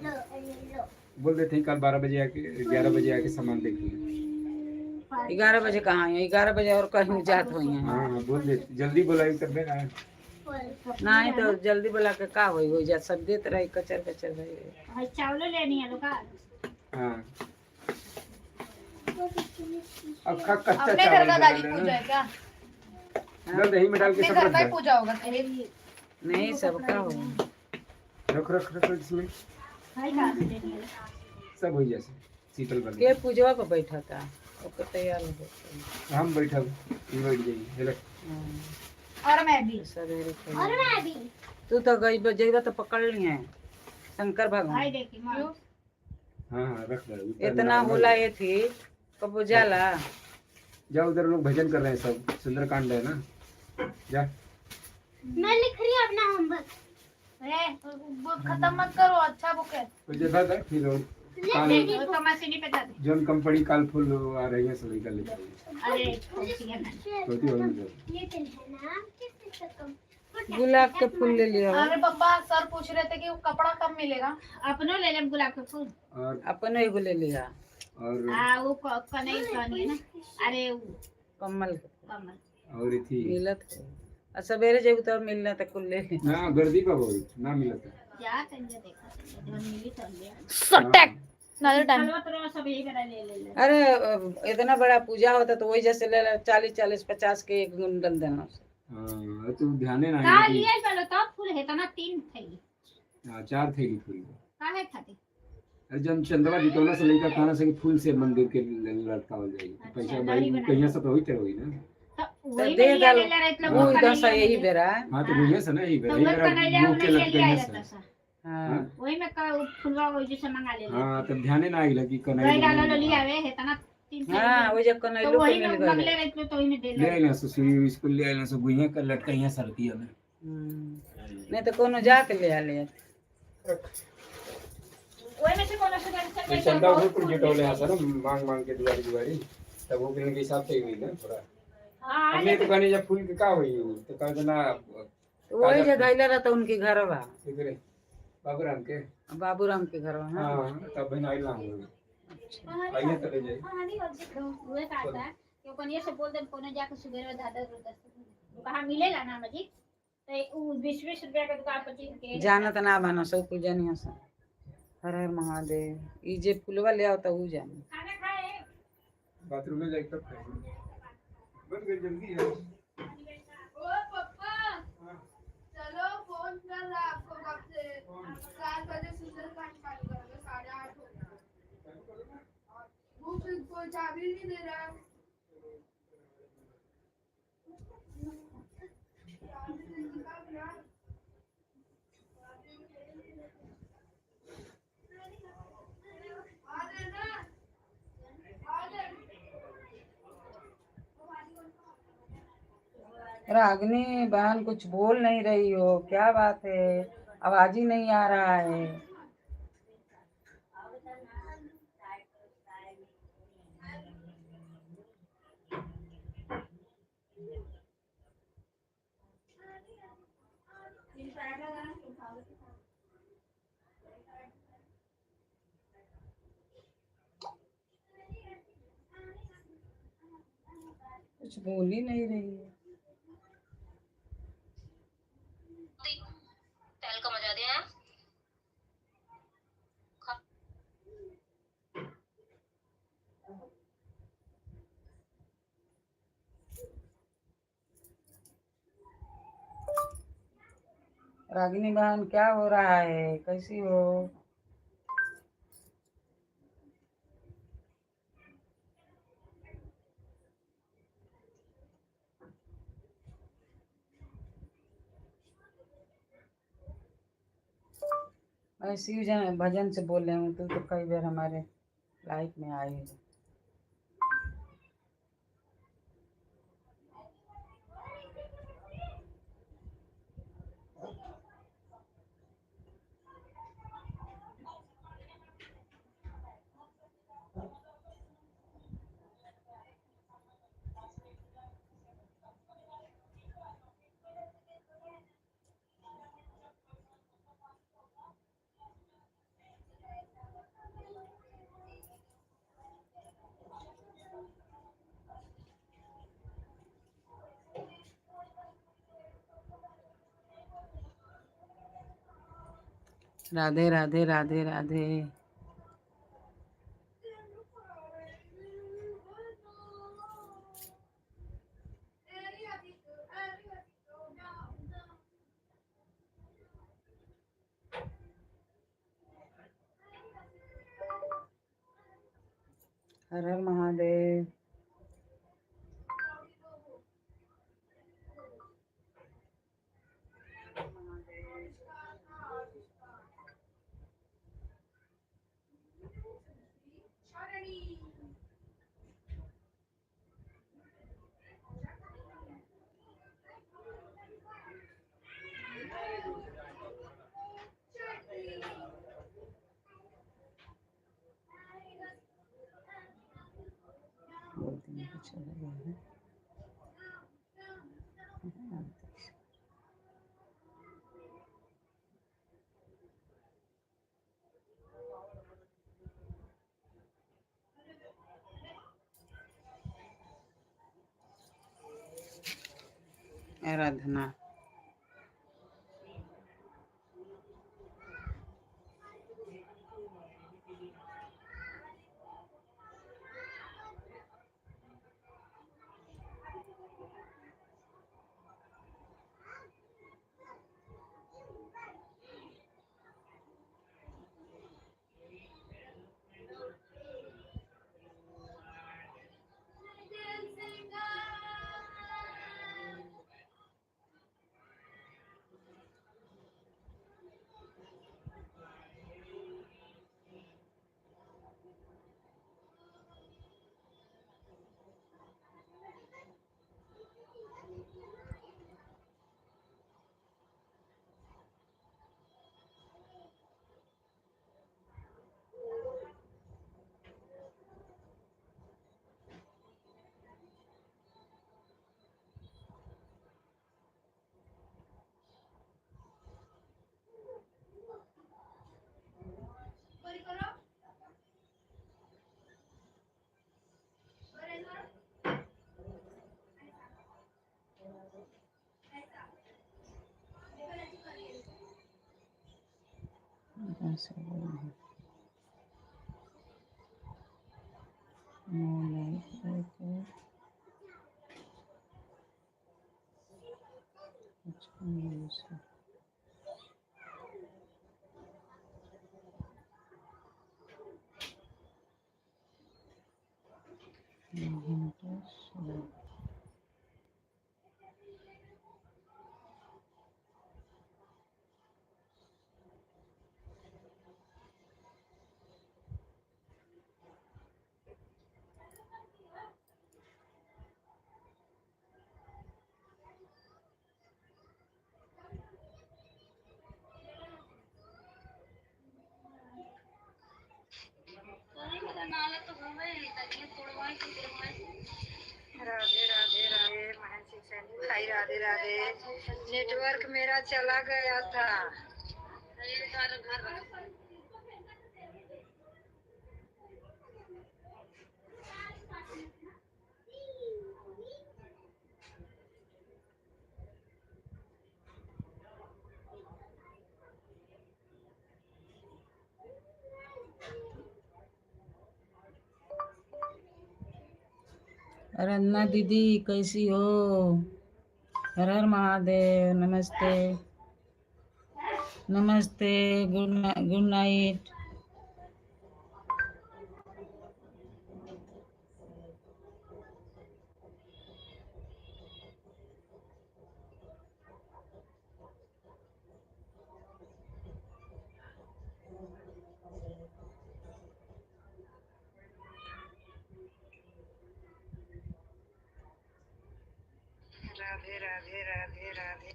लो बोल देते हैं कल 12 बजे आके 11 बजे आके सामान देख लिया। 11 बजे कहाँ है 11 बजे और कहीं जात हुई है। हाँ हाँ बोल देते जल्दी बुलाई कर देना है। नहीं तो जल्दी बुला के का होई जा सब देत रही कचर कचर भाई। हाय चावल लेनी है लोग। हाँ अब कच्चा अपने घर का दादी चावल पूजा है क्या? डाल दही में डाल के अपने सब घर रख का ही दे। पूजा होगा तेरे। नहीं सबका हो। रख रख रख इसमें हाय कहाँ से लेनी है? सब हो जैसे शीतल बन के पूजवा पे बैठा था ओके तैयार हो गया। हम बैठा बैठ जाइए हेलो। और मैं भी। सवेरे और मैं भी तू तो गई जेबा तो पकड़ ली है शंकर हाय भगवान। देखी माँ हाँ हाँ रख दे। इतना होला ये थी कब जाला। जा उधर लोग भजन कर रहे हैं सब सुंदरकांड है ना जा। मैं लिख रही हूँ अपना होमवर्क। बुक खत्म मत करो अच्छा बुक है। तो जैसा था फिर काल वो तो मशीनी पे था। जोन कंपनी काल फुल आ रही है सभी का लेकर अरे खोसी है ना। होती होगी ये पेन है ना किससे कम गुलाब के फूल ले लिया अरे पापा सर पूछ रहे थे कि वो कपड़ा कब मिलेगा। अपनो ले ले गुलाब के फूल। और अपने एगो ले लिया और वो कनई कहनी है ना। अरे वो कमल के फूल कमल और थी मिलत है। और सवेरे जब तो मिलना तो कुल ले लिया। ना गर्दी का बहुत ना मिला था। जा तंजे देखा तंजे जब मिली तो ले सटक नजर टाइम। चलो तो सब यही मेरा ले ले ले। अरे इतना बड़ा पूजा होता तो वही जैसे ले 40-40-50 के एक गुंडल देना। हाँ तो ध्यान ना का है कि लिया पहले तो फूल है तो ना 3 थैली 4 थैली फूल काहे खाती। अरे जन चंदवा जितौना से लेकर खाना से फूल से मंदिर के लटकावल जाएगी तो पैसा अच्छा, भाई गाड़ी बना कहीं से तो होई तरह होई ना। तो वही दे में लिया डालो। ले ले रहे वो लोग दशा यही बेरा है। हाँ तो भैया से ना ही तो भाई वो मेरा कनैया मुंह के ले लिया लटके रहता से सा। हाँ वही में का फुलवा वही जैसे मंगा ले ले। हाँ तब ध्यान ना आई लगी वही कनाई डालो लो लिया वे है तना 3 हाँ थैली। वही जब तो कनैलो वही के में मिल मंगले गए। रहते तो वही में दे ले ले। आइला सो सुई स्कूल ले आइला सो गुइया कर लटकाइया सरतिया में। नहीं तो कोनो जाके ले आ ले। वही में से कोनो से तो चल चंदा उधर प्रोजेक्ट वाले यहाँ सर मांग मांग के दुआरी दुआरी तब वो के हिसाब से ही हुई ना थोड़ा। हां हमने तो कहने जब फूल के का हुई तो कहा जना वही जगह गइला रहता उनके घर बा इधरे बाबूराम के बाबूराम के घर बा। हाँ हाँ तब बहन आई ना हुई आइए तो ले जाए। हुए का था कि कोनिया से बोल दे कोनो जाके सुबह 10 कहाँ मिलेगा ना मजी तो 20-20 रुपया का दुकान 25 के जानत ना बना सब कुछ जानिया से। हर हर महादेव। ई जे फुलवा ले आओ तो ऊ जाने। खाना खाए बाथरूम में जाकर तब खाएंगे। बन गई जल्दी है। ओ पापा चलो फोन कर रहा आपको कब से 7 बजे सुंदरकांड चालू करोगे 8:30 हो गया वो फिर कोई चाबी नहीं दे रहा है चाबी दे निकाल यार आ दे ना आ दे रागनी बहन कुछ बोल नहीं रही हो, क्या बात है? आवाज ही नहीं आ रहा है। कुछ बोल ही नहीं रही है। तेल का मजा दिया है। रागिनी बहन क्या हो रहा है, कैसी हो? मैं शिव जन भजन से बोल रही हूँ, तू तो कई बार हमारे लाइफ में आई है। राधे राधे राधे राधे। हर हर महादेव। बोलती नहीं कुछ अलग है। आराधना। ऐसे बोल रही हूँ। उसको। मेरा नाला तो घूमे तकलीफ तोड़वाए की करवाए। राधे राधे राधे महर्षि सैनी भाई राधे राधे। नेटवर्क मेरा चला गया था। ये घर घर रख। अरन्ना दीदी कैसी हो? हर हर महादेव। नमस्ते नमस्ते। Good night. राधे राधे राधे राधे।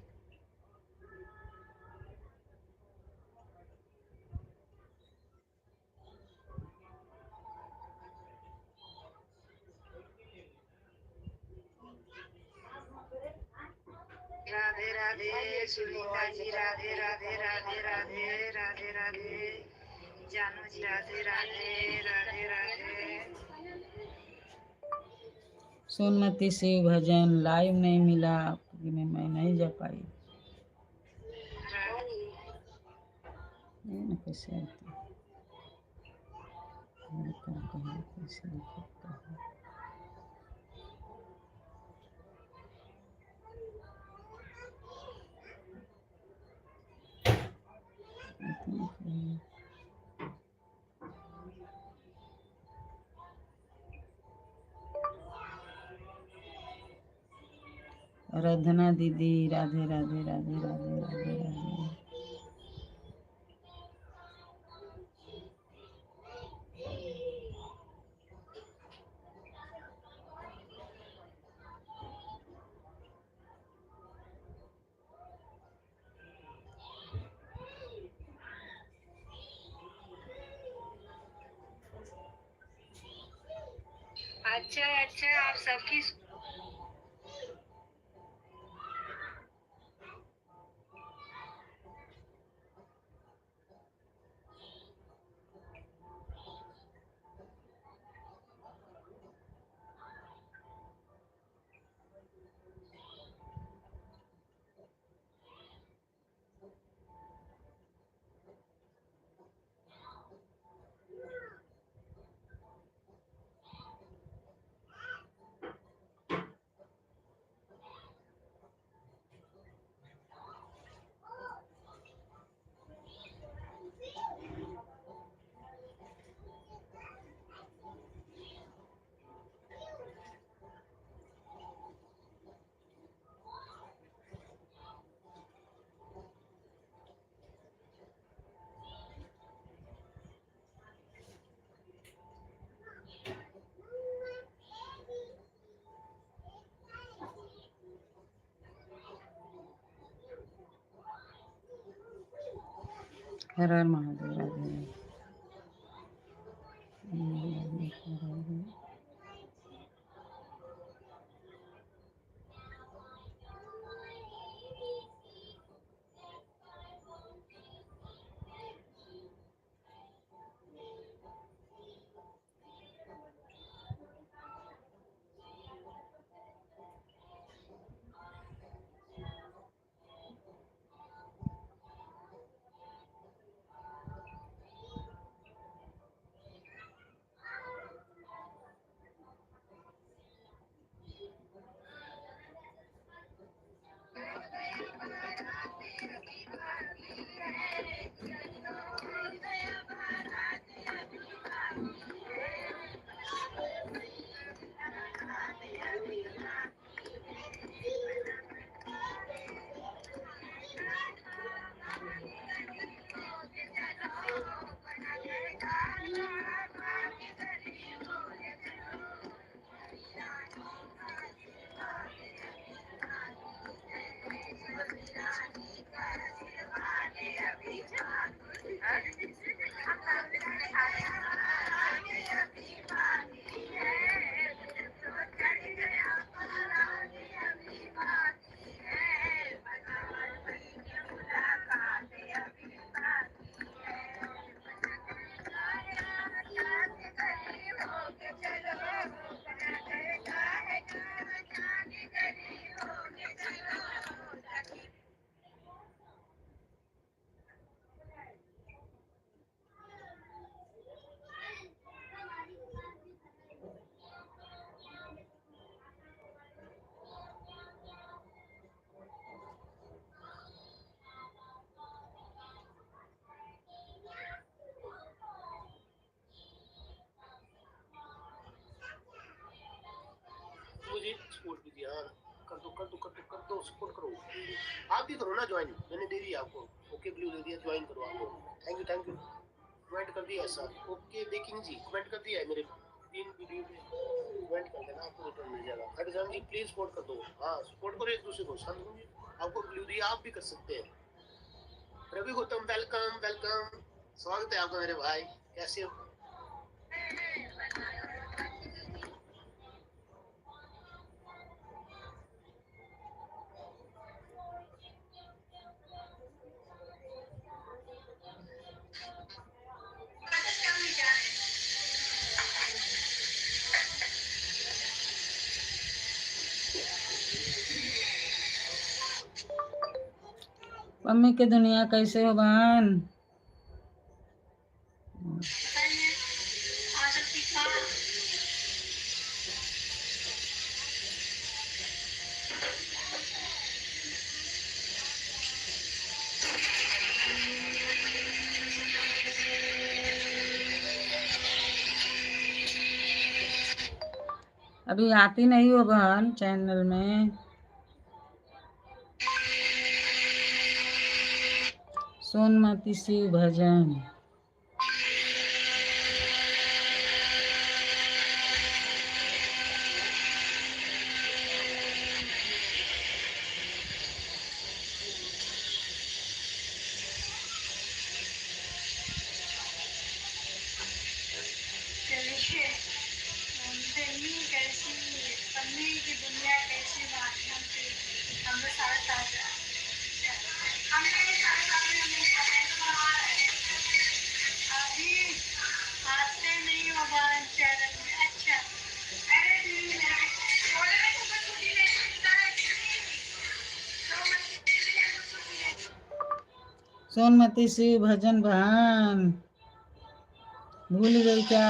राधे राधे सुनीता जी राधे राधे राधे राधे राधे राधे। जानू जी राधे राधे राधे राधे। सोनमती शिव भजन लाइव नहीं मिला क्योंकि मैं नहीं जा पाई। ये ना कैसे आता है। ये क्या कहे, कैसे लिखता है। इतना सही। आराधना दीदी राधे राधे राधे राधे राधे राधे। अच्छा अच्छा आप सबकी हर हर महादेव। राधे राधे। कीजिए, सपोर्ट कीजिए। हाँ कर दो कर दो कर दो कर दो, सपोर्ट करो। आप भी करो ना ज्वाइन, मैंने दे दिया आपको, ओके ब्लू दे दिया, ज्वाइन करो आपको। थैंक यू कमेंट कर दिया सर। ओके बेकिंग जी कमेंट कर दिया है मेरे 3 वीडियो पे, कमेंट कर देना, आपको रिटर्न मिल जाएगा। खड़जान जी प्लीज सपोर्ट कर दो। हाँ सपोर्ट करो एक दूसरे को, संत जी आपको ब्लू दिया, आप भी कर सकते हैं। रवि गौतम वेलकम वेलकम, स्वागत है आपका मेरे भाई, कैसे हो? मम्मी के दुनिया कैसे हो बहन? अभी आती नहीं हो बहन चैनल में। सोनमती शिव भजन। सोनमती शिव भजन बहन भूल गई क्या?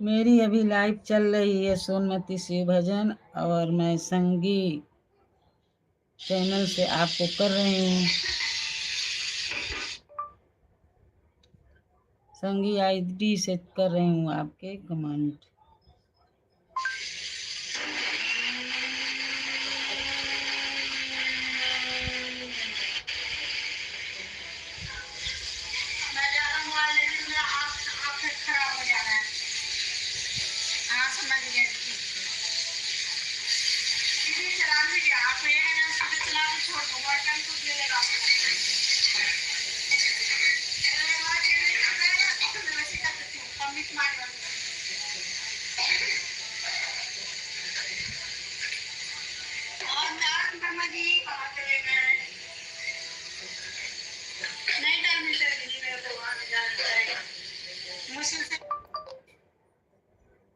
मेरी अभी लाइव चल रही है सोनमती शिव भजन, और मैं संगी चैनल से आपको कर रही हूँ। संगी आईडी से कर रही हूँ आपके कमेंट।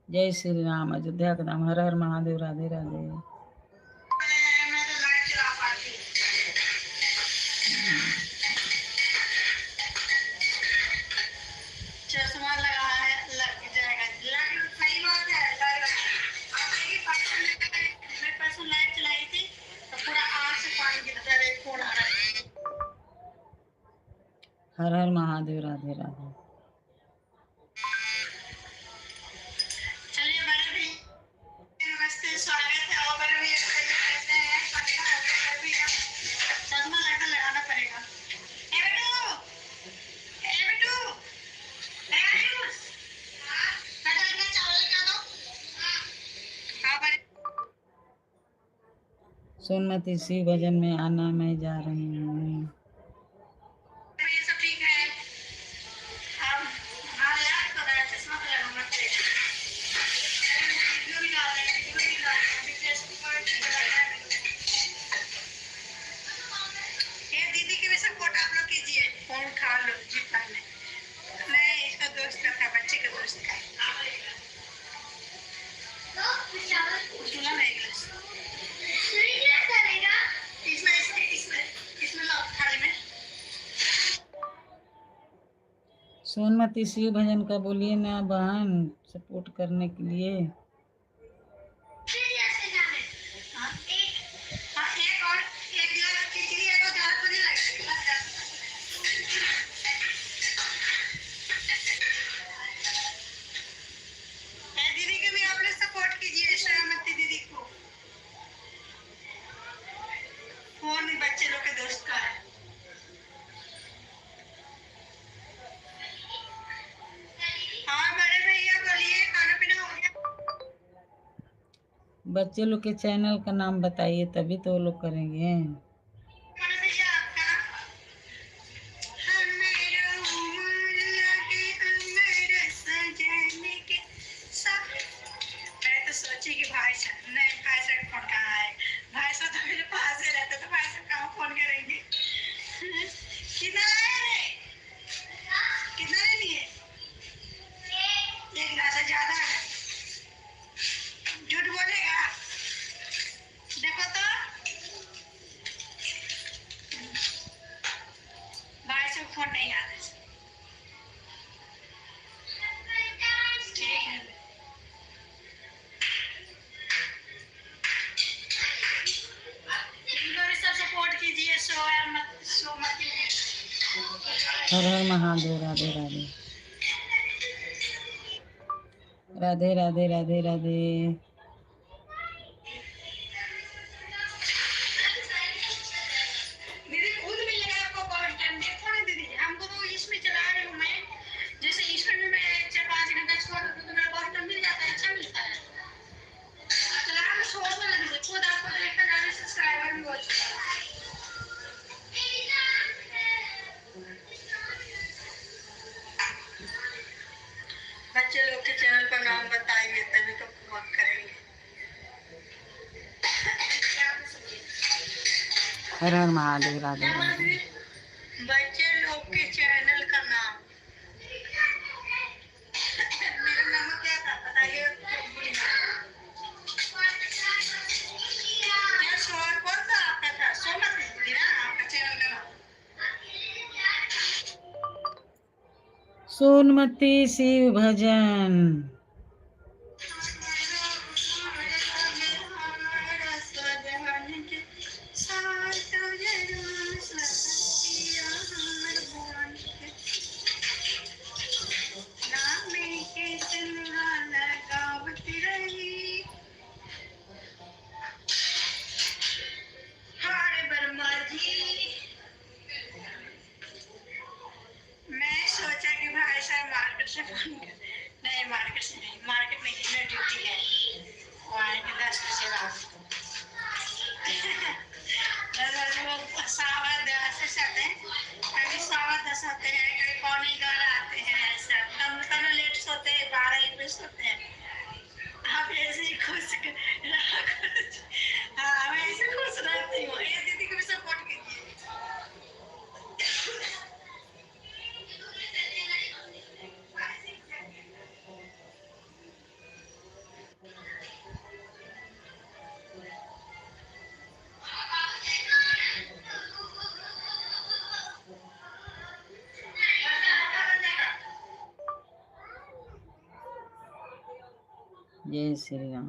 जय श्री राम। अयोध्या का नाम। हर हर महादेव। राधे राधे। चश्मा लगा है, लग जाएगा। सही बात है। मैं परसों लाइव चलाई थी तो पूरा आँख से पानी गिरता रहे, खून आ रहा है। हर हर महादेव। राधे राधे। चलिए बड़े भी नमस्ते, स्वागत है। और बड़े भैया कैसे हैं? चश्मा लगाना पड़ेगा। ए बेटू, ए बेटू, ए आयुष, बेटा इतना चावल निकाल दो। हाँ बड़े। सोनमती शिव भजन में आना, मैं जा रही हूँ। ये सब ठीक है। अब हाँ यार तो नया चश्मा तो लगाना पड़ेगा। वीडियो भी डाल रहे हैं, वीडियो भी डाल रहे हैं, अभी फेसबुक पर ये दीदी के भी सपोर्ट आप लोग कीजिए। फोन उठा लो जी पहले। मैं इसका दोस्त का था, बच्चे का दोस्त का। सुना नहीं इंग्लिश। इसमें लो थाली में। सोनमती शिव भजन का बोलिए ना बहन, सपोर्ट करने के लिए। बच्चे लोग के चैनल का नाम बताइए तभी तो वो लोग करेंगे। मैं तो सोची कि भाई साहब नहीं, भाई साहब फोन कहाँ है, भाई साहब तो मेरे पास ही रहते, तो भाई साहब कहाँ फोन करेंगे। कितना लाए रे, कितना ले लिए, एक गिलास से ज्यादा है, झूठ बोलेगा, देखो तो भाई साहब फोन नहीं आते। ठीक है, इनको भी सब सपोर्ट कीजिए, सो मत हर हर महादेव। राधे राधे राधे राधे राधे राधे। दीदी खुद मिलेगा आपको बहुत टाइम, देखो ना दीदी, हमको तो इसमें चला रही हूँ मैं, जैसे इसमें भी मैं 4-5 घंटा छोड़ देती हूँ तो मेरा बहुत टाइम मिल जाता है, अच्छा मिलता है। चला के छोड़ दो ना दीदी, खुद आपको देखकर जाने सब्सक्राइबर भी हो चुका है। बच्चे लोग के चैनल पर नाम बताइए तभी तो बहुत करेंगे। हर हर महादेव। राधे राधे। बच्चे लोग के चैनल का नाम, मेरा नाम क्या था बताइए, क्या सवाल कौन सा आपका था, सोमती दीदी ना आपका चैनल का नाम। सोनमती शिव भजन। हरे ब्रह्मा जी, मैं सोचा कि भाई साहब मार्केट से फोन कर, नहीं मार्केट से नहीं, मार्केट में ही मेरी ड्यूटी है, वो आएंगे 10 बजे रात को। 10 बजे वो 10:15 से आते हैं, कभी 10:15 आते हैं, कभी 11:15 आते हैं, ऐसा कम लेट सोते हैं, 12-1 बजे सोते हैं। आप ऐसे ही खुश रहा करो। हाँ मैं ऐसे खुश रहती हूँ, ये दीदी को भी सपोर्ट कीजिए। जय श्री राम।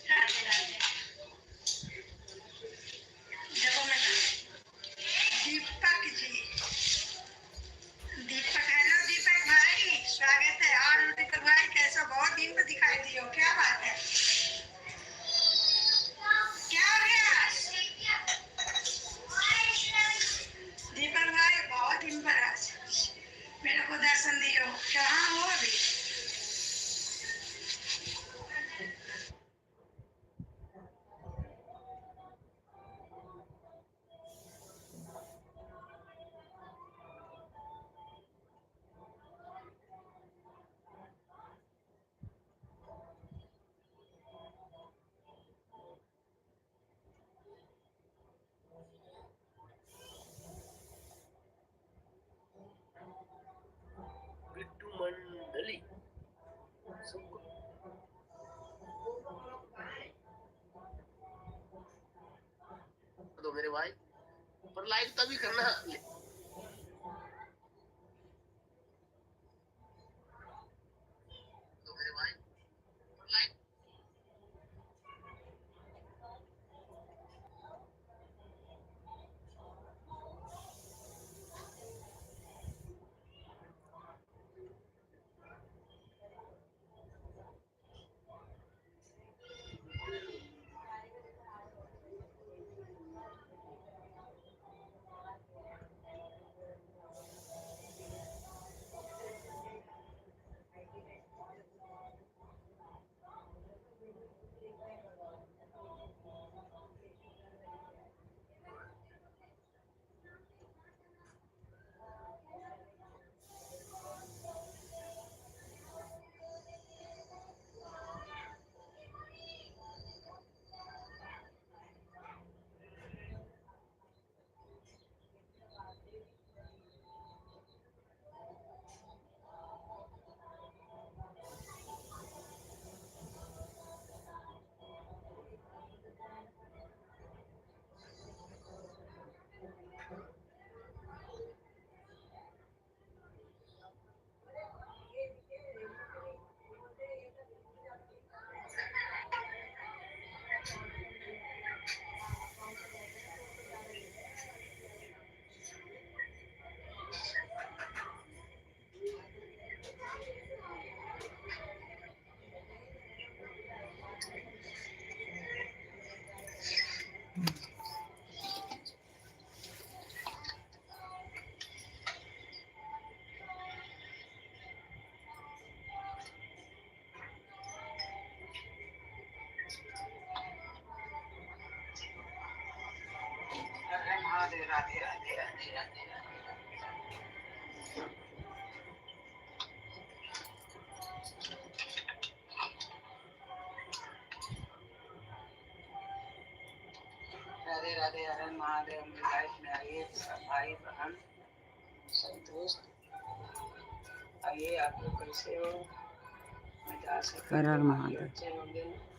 राधे राधे। देखो मैं दीपक जी, दीपक, हेलो दीपक भाई, स्वागत है। और दीपक भाई कैसे, बहुत दिन पे दिखाई दिए हो, क्या बात है, क्या हो गया। दीपक भाई बहुत दिन पर आज मेरे को दर्शन दिए हो, कहाँ हो अभी। बिट्टू मंडली सबको दो मेरे भाई, पर लाइक तभी करना। दो मेरे भाई, पर लाइक राधे राधे राधे राधे। राधे राधे, हर हर महादेव। मेरी लाइफ में आइए सब भाई बहन सब दोस्त, आइए। आप लोग कैसे हो? मैं जा सकता हूँ, महादेव।